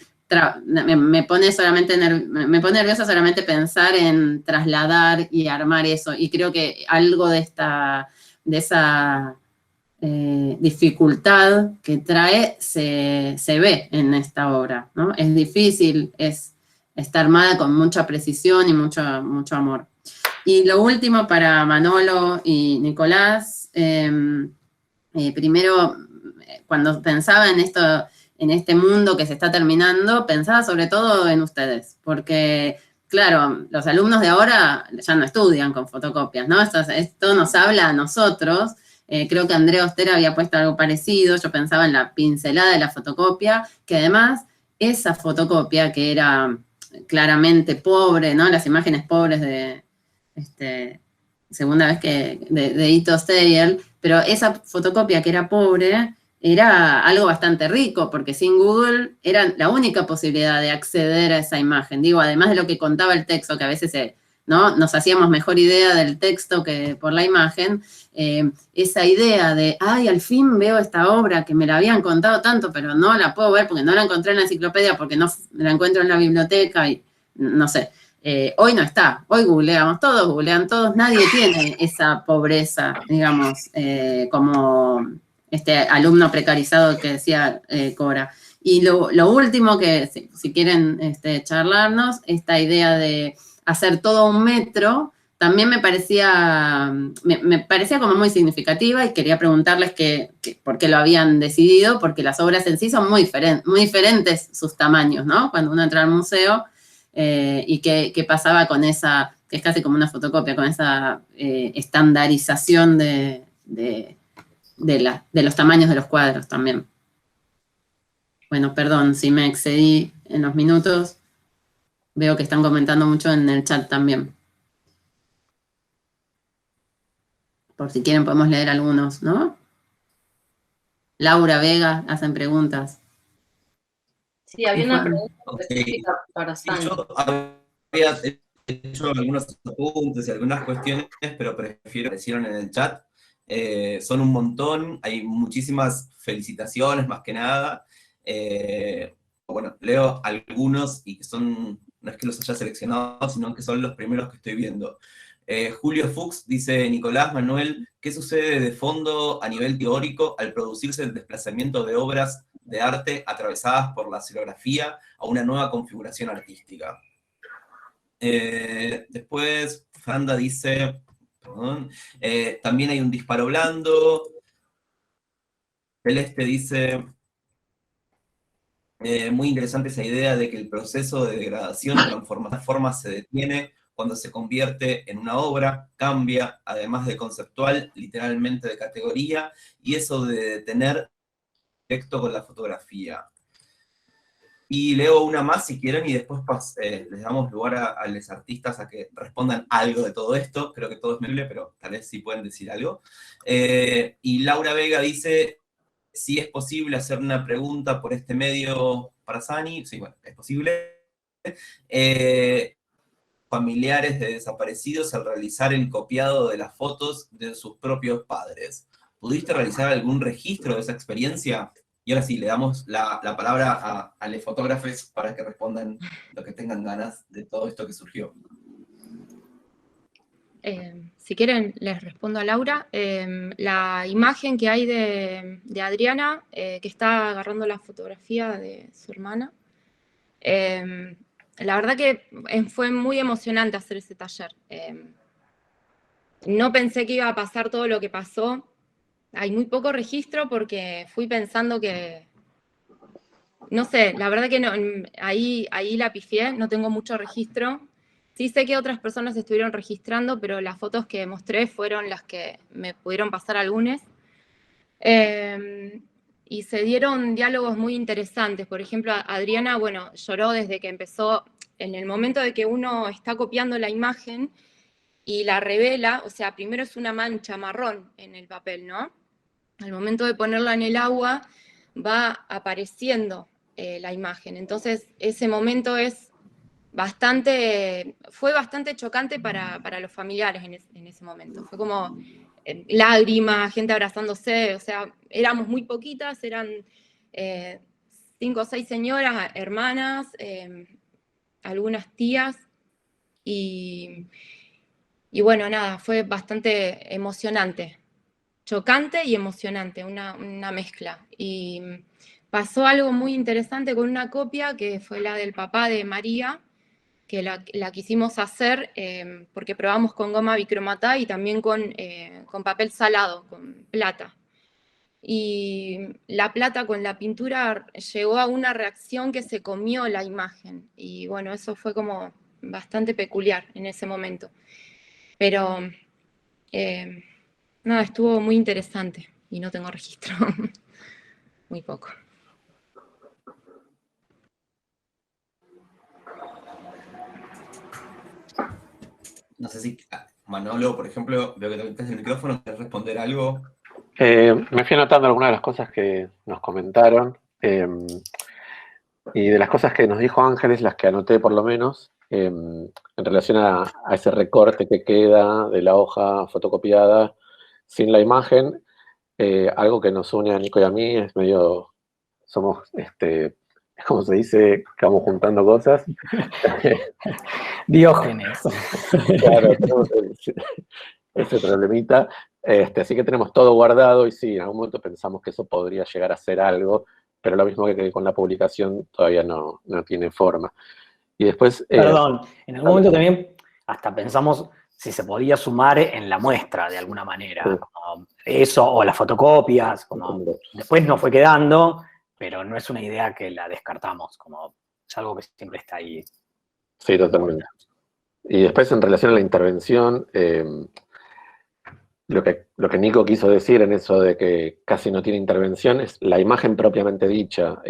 me pone nerviosa solamente pensar en trasladar y armar eso, y creo que algo de esa dificultad que trae se ve en esta obra, ¿no? Es difícil, está armada con mucha precisión y mucho amor. Y lo último para Manolo y Nicolás, primero, cuando pensaba en este mundo que se está terminando, pensaba sobre todo en ustedes, porque, claro, los alumnos de ahora ya no estudian con fotocopias, ¿no? Esto nos habla a nosotros. Creo que Andrea Ostera había puesto algo parecido, yo pensaba en la pincelada de la fotocopia, que además esa fotocopia que era claramente pobre, ¿no? Las imágenes pobres de segunda vez de Ito Steyer, pero esa fotocopia que era pobre era algo bastante rico, porque sin Google era la única posibilidad de acceder a esa imagen. Digo, además de lo que contaba el texto, que a veces ¿no? Nos hacíamos mejor idea del texto que por la imagen, esa idea de, ay, al fin veo esta obra que me la habían contado tanto, pero no la puedo ver porque no la encontré en la enciclopedia, porque no la encuentro en la biblioteca, y no sé. Hoy no está, hoy googlean todos, nadie tiene esa pobreza, digamos, como este alumno precarizado que decía Cora. Y lo último que, si quieren charlarnos, esta idea de hacer todo un metro, también me parecía como muy significativa, y quería preguntarles por qué lo habían decidido, porque las obras en sí son muy diferentes sus tamaños, ¿no? Cuando uno entra al museo, y qué pasaba con esa, que es casi como una fotocopia, con esa estandarización de los tamaños de los cuadros también. Bueno, perdón si me excedí en los minutos. Veo que están comentando mucho en el chat también. Por si quieren podemos leer algunos, ¿no? Laura, Vega, hacen preguntas. Sí, había una pregunta específica para Sani. Yo había hecho algunos apuntes y algunas cuestiones, pero prefiero que hicieron en el chat. Son un montón, hay muchísimas felicitaciones más que nada. Bueno, leo algunos y que son, no es que los haya seleccionado, sino que son los primeros que estoy viendo. Julio Fuchs dice, Nicolás, Manuel, ¿qué sucede de fondo a nivel teórico al producirse el desplazamiento de obras de arte atravesadas por la xilografía a una nueva configuración artística? Después, Fanda dice, perdón, también hay un disparo blando. Celeste dice, muy interesante esa idea de que el proceso de degradación y transformación se detiene cuando se convierte en una obra, cambia, además de conceptual, literalmente de categoría, y eso de detener directo con la fotografía. Y leo una más si quieren, y después les damos lugar a los artistas a que respondan algo de todo esto. Creo que todo es medible, pero tal vez sí pueden decir algo. Y Laura Vega dice, si es posible hacer una pregunta por este medio para Sani. Sí, bueno, es posible. Familiares de desaparecidos al realizar el copiado de las fotos de sus propios padres. ¿Pudiste realizar algún registro de esa experiencia? Y ahora sí, le damos la palabra a los fotógrafos para que respondan lo que tengan ganas de todo esto que surgió. Si quieren, les respondo a Laura. La imagen que hay de Adriana, que está agarrando la fotografía de su hermana, la verdad que fue muy emocionante hacer ese taller. No pensé que iba a pasar todo lo que pasó. Hay muy poco registro porque fui pensando que no sé, la verdad que no, ahí la pifié, no tengo mucho registro. Sí sé que otras personas estuvieron registrando, pero las fotos que mostré fueron las que me pudieron pasar algunas. Y se dieron diálogos muy interesantes. Por ejemplo, Adriana, bueno, lloró desde que empezó, en el momento de que uno está copiando la imagen y la revela, o sea, primero es una mancha marrón en el papel, ¿no? Al momento de ponerla en el agua, va apareciendo la imagen. Entonces, ese momento fue bastante chocante para los familiares en ese momento. Fue como lágrimas, gente abrazándose, o sea, éramos muy poquitas, eran 5 o 6 señoras, hermanas, algunas tías, y bueno, nada, fue bastante emocionante, chocante y emocionante, una mezcla. Y pasó algo muy interesante con una copia que fue la del papá de María, que la quisimos hacer porque probamos con goma bicromatá y también con papel salado, con plata. Y la plata con la pintura llegó a una reacción que se comió la imagen. Y bueno, eso fue como bastante peculiar en ese momento. Pero nada, estuvo muy interesante y no tengo registro. Muy poco. No sé si Manolo, por ejemplo, veo que también estás en el micrófono, ¿quieres responder algo? Me fui anotando algunas de las cosas que nos comentaron, y de las cosas que nos dijo Ángeles, las que anoté por lo menos, en relación a ese recorte que queda de la hoja fotocopiada sin la imagen. Algo que nos une a Nico y a mí es medio, somos, ¿cómo se dice? Que vamos juntando cosas. Diógenes. Claro, tenemos ese problemita. Así que tenemos todo guardado y sí, en algún momento pensamos que eso podría llegar a ser algo, pero lo mismo que con la publicación todavía no tiene forma. Y después... Perdón, en algún momento también hasta pensamos si se podía sumar en la muestra de alguna manera. Sí. Como eso, o las fotocopias, como después nos fue quedando, pero no es una idea que la descartamos, como es algo que siempre está ahí. Sí, totalmente. Y después en relación a la intervención, lo que Nico quiso decir en eso de que casi no tiene intervención es la imagen propiamente dicha.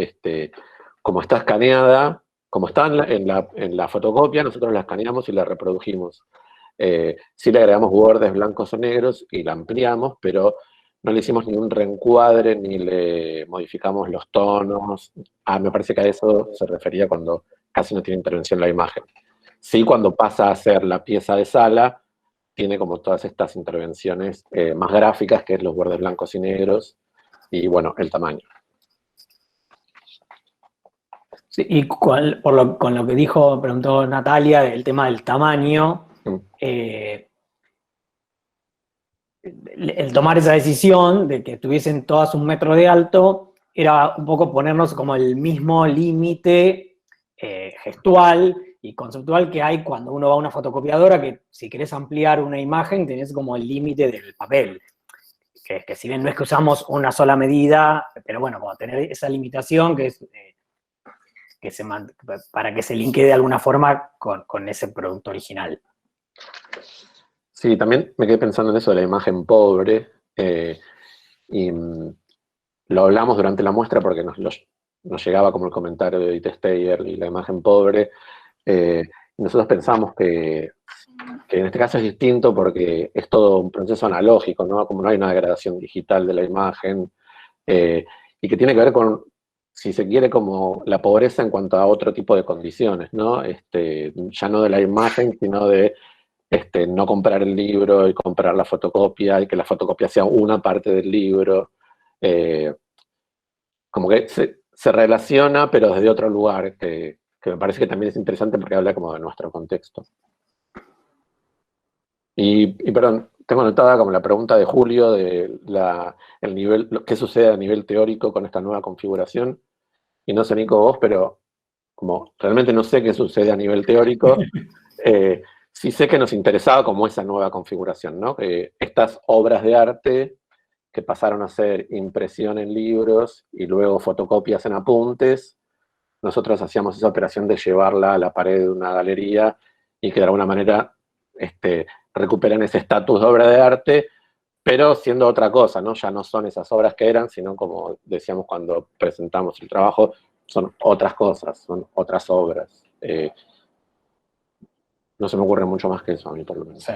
Como está escaneada, como está en la fotocopia, nosotros la escaneamos y la reprodujimos. Sí le agregamos bordes blancos o negros y la ampliamos, pero no le hicimos ni un reencuadre, ni le modificamos los tonos. Me parece que a eso se refería cuando casi no tiene intervención la imagen. Sí, cuando pasa a ser la pieza de sala, tiene como todas estas intervenciones más gráficas, que es los bordes blancos y negros, y bueno, el tamaño. Sí, y con lo que preguntó Natalia del tema del tamaño, el tomar esa decisión de que tuviesen todas 1 metro de alto era un poco ponernos como el mismo límite gestual y conceptual que hay cuando uno va a una fotocopiadora, que si querés ampliar una imagen tenés como el límite del papel. Que si bien no es que usamos una sola medida, pero bueno, como tener esa limitación que es... para que se linkee de alguna forma con ese producto original. Sí, también me quedé pensando en eso de la imagen pobre, y lo hablamos durante la muestra porque nos llegaba como el comentario de Edith Steyer y la imagen pobre, y nosotros pensamos que en este caso es distinto porque es todo un proceso analógico, ¿no? Como no hay una degradación digital de la imagen, y que tiene que ver con, si se quiere, como la pobreza en cuanto a otro tipo de condiciones, ¿no? Ya no de la imagen, sino de no comprar el libro y comprar la fotocopia, y que la fotocopia sea una parte del libro. Como que se relaciona, pero desde otro lugar, que me parece que también es interesante porque habla como de nuestro contexto. Y perdón, tengo anotada como la pregunta de Julio de el nivel, qué sucede a nivel teórico con esta nueva configuración. Y no sé, Nico, vos, pero como realmente no sé qué sucede a nivel teórico, sí sé que nos interesaba como esa nueva configuración, ¿no? Estas obras de arte que pasaron a ser impresión en libros y luego fotocopias en apuntes, nosotros hacíamos esa operación de llevarla a la pared de una galería y que de alguna manera recuperen ese estatus de obra de arte, pero siendo otra cosa, ¿no? Ya no son esas obras que eran, sino como decíamos cuando presentamos el trabajo, son otras cosas, son otras obras. No se me ocurre mucho más que eso a mí, por lo menos. Sí.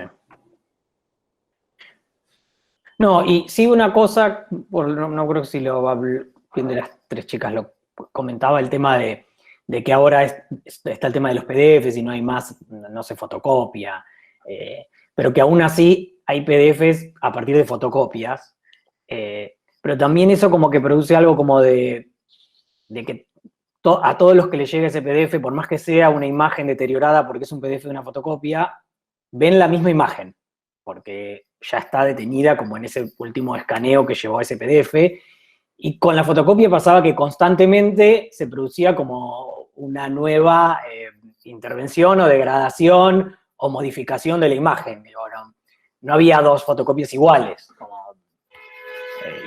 No, y sí una cosa, no creo que si lo va bien de las tres chicas lo comentaba, el tema de que ahora está el tema de los PDFs y no hay más, no se fotocopia, pero que aún así hay PDFs a partir de fotocopias, pero también eso como que produce algo como de que a todos los que les llegue ese PDF, por más que sea una imagen deteriorada porque es un PDF de una fotocopia, ven la misma imagen, porque ya está detenida como en ese último escaneo que llevó a ese PDF, y con la fotocopia pasaba que constantemente se producía como una nueva intervención o degradación o modificación de la imagen. Digo, no había dos fotocopias iguales, como,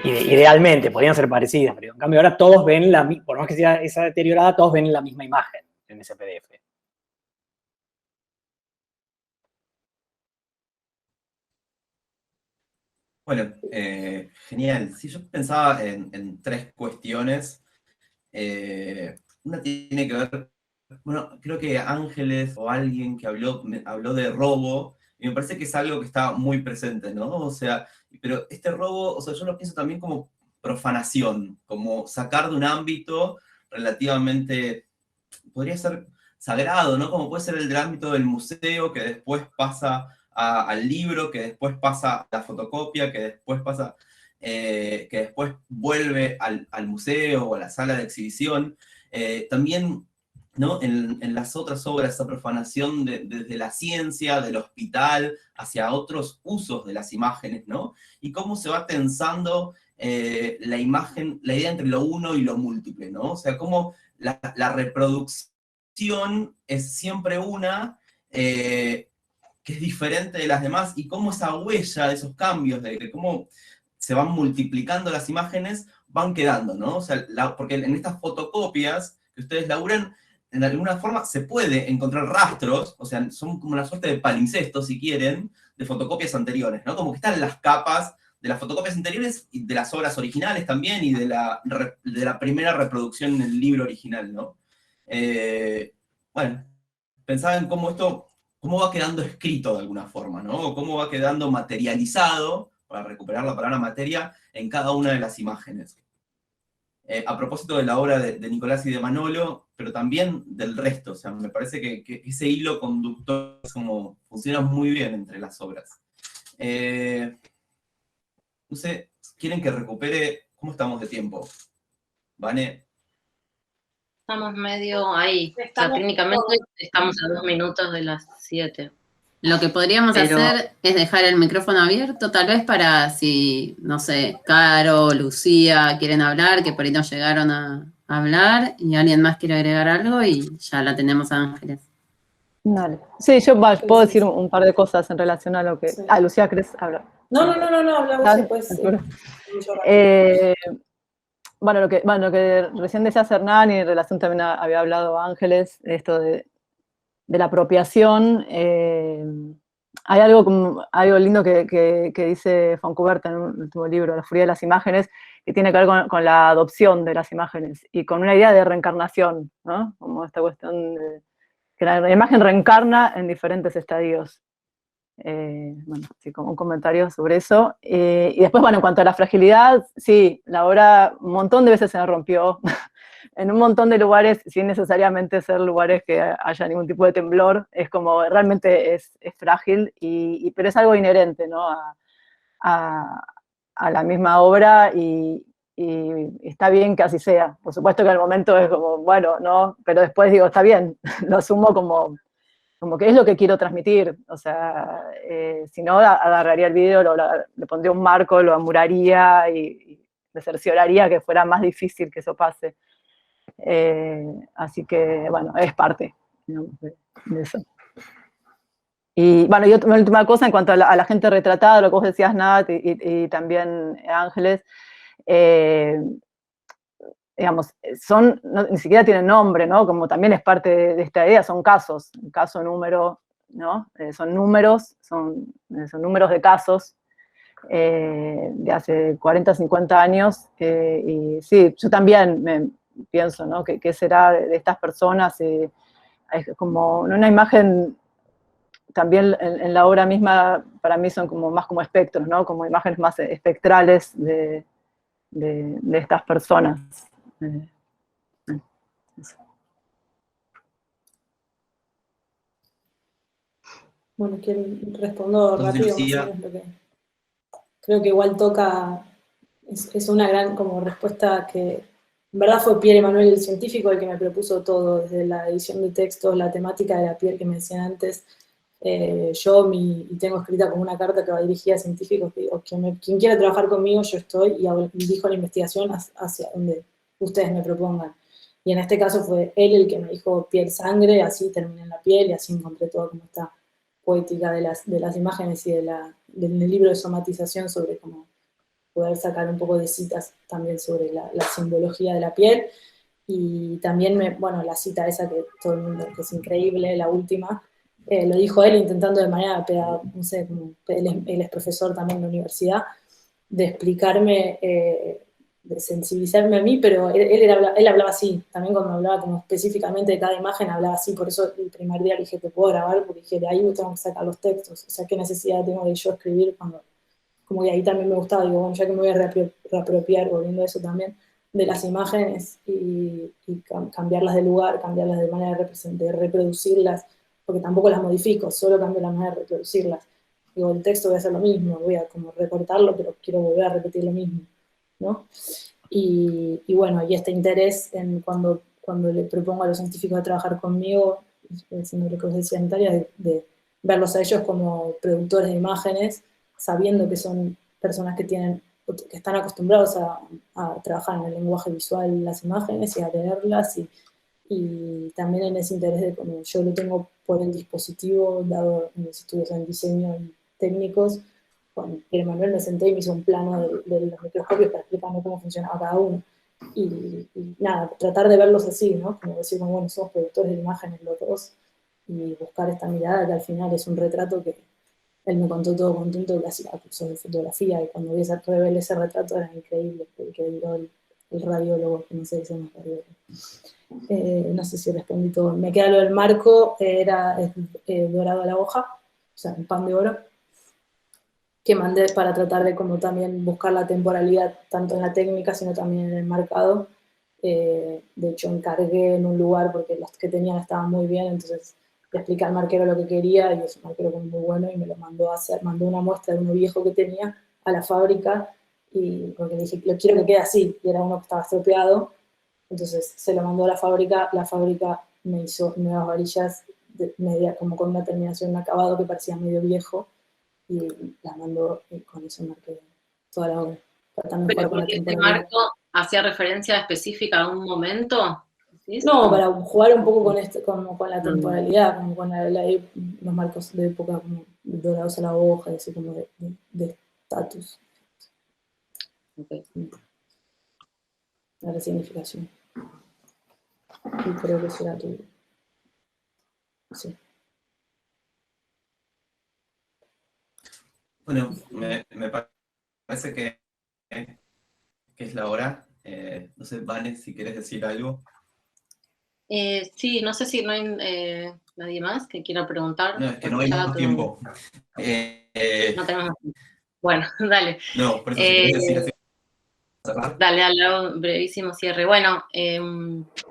idealmente, podían ser parecidas, pero en cambio ahora todos ven por más que sea esa deteriorada, todos ven la misma imagen en ese PDF. Bueno, genial. Sí, yo pensaba en tres cuestiones. Una tiene que ver, bueno, creo que Ángeles o alguien que habló de robo, y me parece que es algo que está muy presente, ¿no? O sea, pero este robo, o sea, yo lo pienso también como profanación, como sacar de un ámbito relativamente, podría ser sagrado, ¿no? Como puede ser el del ámbito del museo, que después pasa al libro, que después pasa a la fotocopia, que después pasa, que después vuelve al museo o a la sala de exhibición. También, ¿no? En las otras obras, esa profanación desde la ciencia, del hospital, hacia otros usos de las imágenes, ¿no? Y cómo se va tensando la imagen, la idea entre lo uno y lo múltiple, ¿no? O sea, cómo la reproducción es siempre una, que es diferente de las demás, y cómo esa huella de esos cambios, de cómo se van multiplicando las imágenes, van quedando, ¿no? O sea, porque en estas fotocopias que ustedes laburan, de alguna forma se puede encontrar rastros, o sea, son como una suerte de palimpsestos, si quieren, de fotocopias anteriores, ¿no? Como que están las capas de las fotocopias anteriores y de las obras originales también, y de la primera reproducción en el libro original, ¿no? Bueno, pensaba en cómo va quedando escrito de alguna forma, ¿no? O cómo va quedando materializado, para recuperar la palabra materia, en cada una de las imágenes. A propósito de la obra de Nicolás y de Manolo, pero también del resto, o sea, me parece que ese hilo conductor funciona muy bien entre las obras. No sé, ¿quieren que recupere? ¿Cómo estamos de tiempo? ¿Vane? Estamos medio ahí. O sea, técnicamente estamos a 2 minutos de las 7. Lo que podríamos hacer es dejar el micrófono abierto, tal vez para si, no sé, Caro, Lucía quieren hablar, que por ahí no llegaron a hablar, y alguien más quiere agregar algo, y ya la tenemos a Ángeles. Dale. Sí, yo puedo decir un par de cosas en relación a lo que... Sí. Ah, Lucía, ¿querés hablar? No, hablamos después. Bueno, lo que recién decías Hernán, y en relación también había hablado Ángeles, esto de la apropiación, hay algo lindo que dice Foncuberta en un último libro, La furia de las imágenes, que tiene que ver con la adopción de las imágenes y con una idea de reencarnación, ¿no? Como esta cuestión de que la imagen reencarna en diferentes estadios. Bueno, sí, como un comentario sobre eso. Y después, bueno, en cuanto a la fragilidad, sí, la obra un montón de veces se me rompió, en un montón de lugares, sin necesariamente ser lugares que haya ningún tipo de temblor, es como, realmente es frágil, pero es algo inherente, ¿no? a la misma obra, y está bien que así sea. Por supuesto que al momento es como, bueno, no, pero después digo, está bien, lo asumo como que es lo que quiero transmitir. O sea, si no, agarraría el video, le pondría un marco, lo amuraría y me cercioraría que fuera más difícil que eso pase. Así que, bueno, es parte, digamos, de eso. Y bueno, y una última cosa en cuanto a la gente retratada, lo que vos decías, Nat, y también Ángeles, digamos, ni siquiera tienen nombre, ¿no? Como también es parte de esta idea, son casos, un caso, número, ¿no? Son números de casos de hace 40, 50 años, y sí, yo también me pienso, ¿no? ¿Qué será de estas personas? Es como una imagen, también en la obra misma, para mí son como más como espectros, ¿no? Como imágenes más espectrales de estas personas. Bueno, respondo rápido, más o menos lo que creo que igual toca, es una gran como respuesta que, en verdad fue Pierre Emmanuel, el científico, el que me propuso todo, desde la edición de textos, la temática de la piel que me decían antes. Y tengo escrita como una carta que va dirigida a científicos que digo, quien quiera trabajar conmigo, yo estoy, y dirijo la investigación hacia donde ustedes me propongan. Y en este caso fue él el que me dijo piel, sangre, así terminé en la piel, y así encontré todo como esta poética de las imágenes y del libro de somatización sobre cómo poder sacar un poco de citas también sobre la simbología de la piel. Y también, la cita esa que todo el mundo, que es increíble, la última, lo dijo él intentando de manera, no sé, como él es profesor también en la universidad, de explicarme, de sensibilizarme a mí, pero él hablaba así, también cuando hablaba como específicamente de cada imagen, hablaba así, por eso el primer día le dije, te puedo grabar, porque dije, de ahí tengo que sacar los textos, o sea, qué necesidad tengo de yo escribir cuando, como que ahí también me gustaba, digo, bueno, ya que me voy a reapropiar, volviendo a eso también, de las imágenes y cambiarlas de lugar, cambiarlas de manera de reproducirlas, porque tampoco las modifico, solo cambio la manera de reproducirlas. Digo, el texto voy a hacer lo mismo, voy a como recortarlo, pero quiero volver a repetir lo mismo, ¿no? Y este interés en cuando le propongo a los científicos a trabajar conmigo, haciendo reconocimiento sanitaria, de verlos a ellos como productores de imágenes, sabiendo que son personas que están acostumbrados a trabajar en el lenguaje visual las imágenes y a leerlas, y también en ese interés de como yo lo tengo por el dispositivo, dado en los estudios en diseño y técnicos, con Pierre Emmanuel me senté y me hizo un plano de los microscopios para explicarme cómo funcionaba cada uno. Y nada, tratar de verlos así, ¿no? Como decir, bueno, somos productores de imágenes los dos, y buscar esta mirada que al final es un retrato que él me contó todo contento que hacía cursos de fotografía, y cuando vi ese retrato era increíble, porque dio el radiólogo, que no sé si es radiólogo. No sé si respondí todo. Me queda lo del marco, es dorado a la hoja, o sea, un pan de oro, que mandé para tratar de como también buscar la temporalidad, tanto en la técnica, sino también en el marcado. De hecho, encargué en un lugar, porque los que tenían estaban muy bien, entonces le expliqué al marquero lo que quería, y es un marquero muy bueno, y me lo mandó a hacer, mandó una muestra de uno viejo que tenía a la fábrica, y porque le dije, lo quiero que quede así, y era uno que estaba estropeado. Entonces se lo mandó a la fábrica me hizo nuevas varillas como con una terminación, un acabado que parecía medio viejo, y las mandó, y con eso marqué toda la obra. ¿Pero porque este marco hacía referencia específica a un momento? ¿Sí? No, para jugar un poco con la temporalidad, como con los marcos de época como dorados a la hoja, así como de estatus. Okay. La resignificación. Y creo que será tuyo. Sí. Bueno, me parece que es la hora. No sé, Vane, si quieres decir algo. Sí, no sé si no hay nadie más que quiera preguntar. No, es que no hay más tiempo. No tenemos más tiempo. Bueno, dale. No, por eso si querés decir así. Dale, hago un brevísimo cierre. Bueno,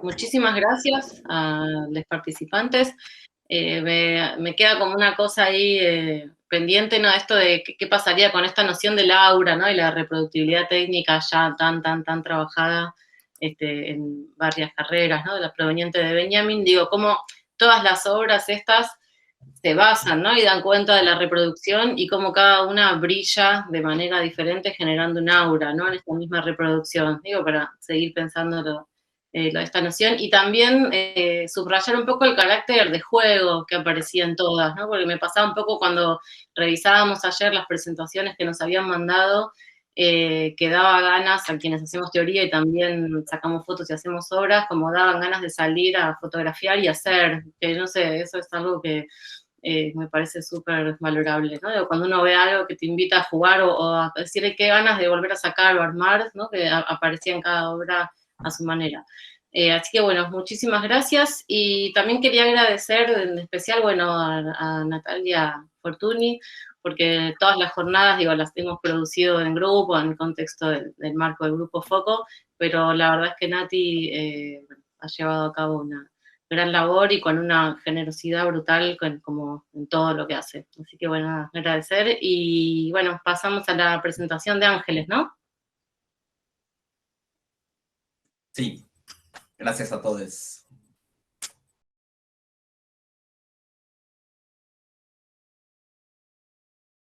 muchísimas gracias a los participantes. Me queda como una cosa ahí pendiente, ¿no? Esto de qué pasaría con esta noción del aura, ¿no? Y la reproductibilidad técnica ya tan trabajada en varias carreras, ¿no? De la proveniente de Benjamin. Digo, cómo todas las obras estas se basan, ¿no? Y dan cuenta de la reproducción, y cómo cada una brilla de manera diferente generando un aura, ¿no? En esta misma reproducción. Digo, para seguir pensando esta noción, y también subrayar un poco el carácter de juego que aparecía en todas, ¿no? Porque me pasaba un poco cuando revisábamos ayer las presentaciones que nos habían mandado, que daba ganas a quienes hacemos teoría y también sacamos fotos y hacemos obras, como daban ganas de salir a fotografiar y hacer, que no sé, eso es algo que me parece súper valorable, ¿no? Cuando uno ve algo que te invita a jugar o a decir qué ganas de volver a sacar o armar, ¿no? Que aparecía en cada obra a su manera. Así que bueno, muchísimas gracias y también quería agradecer en especial, bueno, a Natalia Fortuny, porque todas las jornadas, digo, las hemos producido en grupo, en el contexto del marco del Grupo Foco, pero la verdad es que Nati ha llevado a cabo una gran labor y con una generosidad brutal como en todo lo que hace. Así que bueno, agradecer y bueno, pasamos a la presentación de Ángeles, ¿no? Sí, gracias a todos.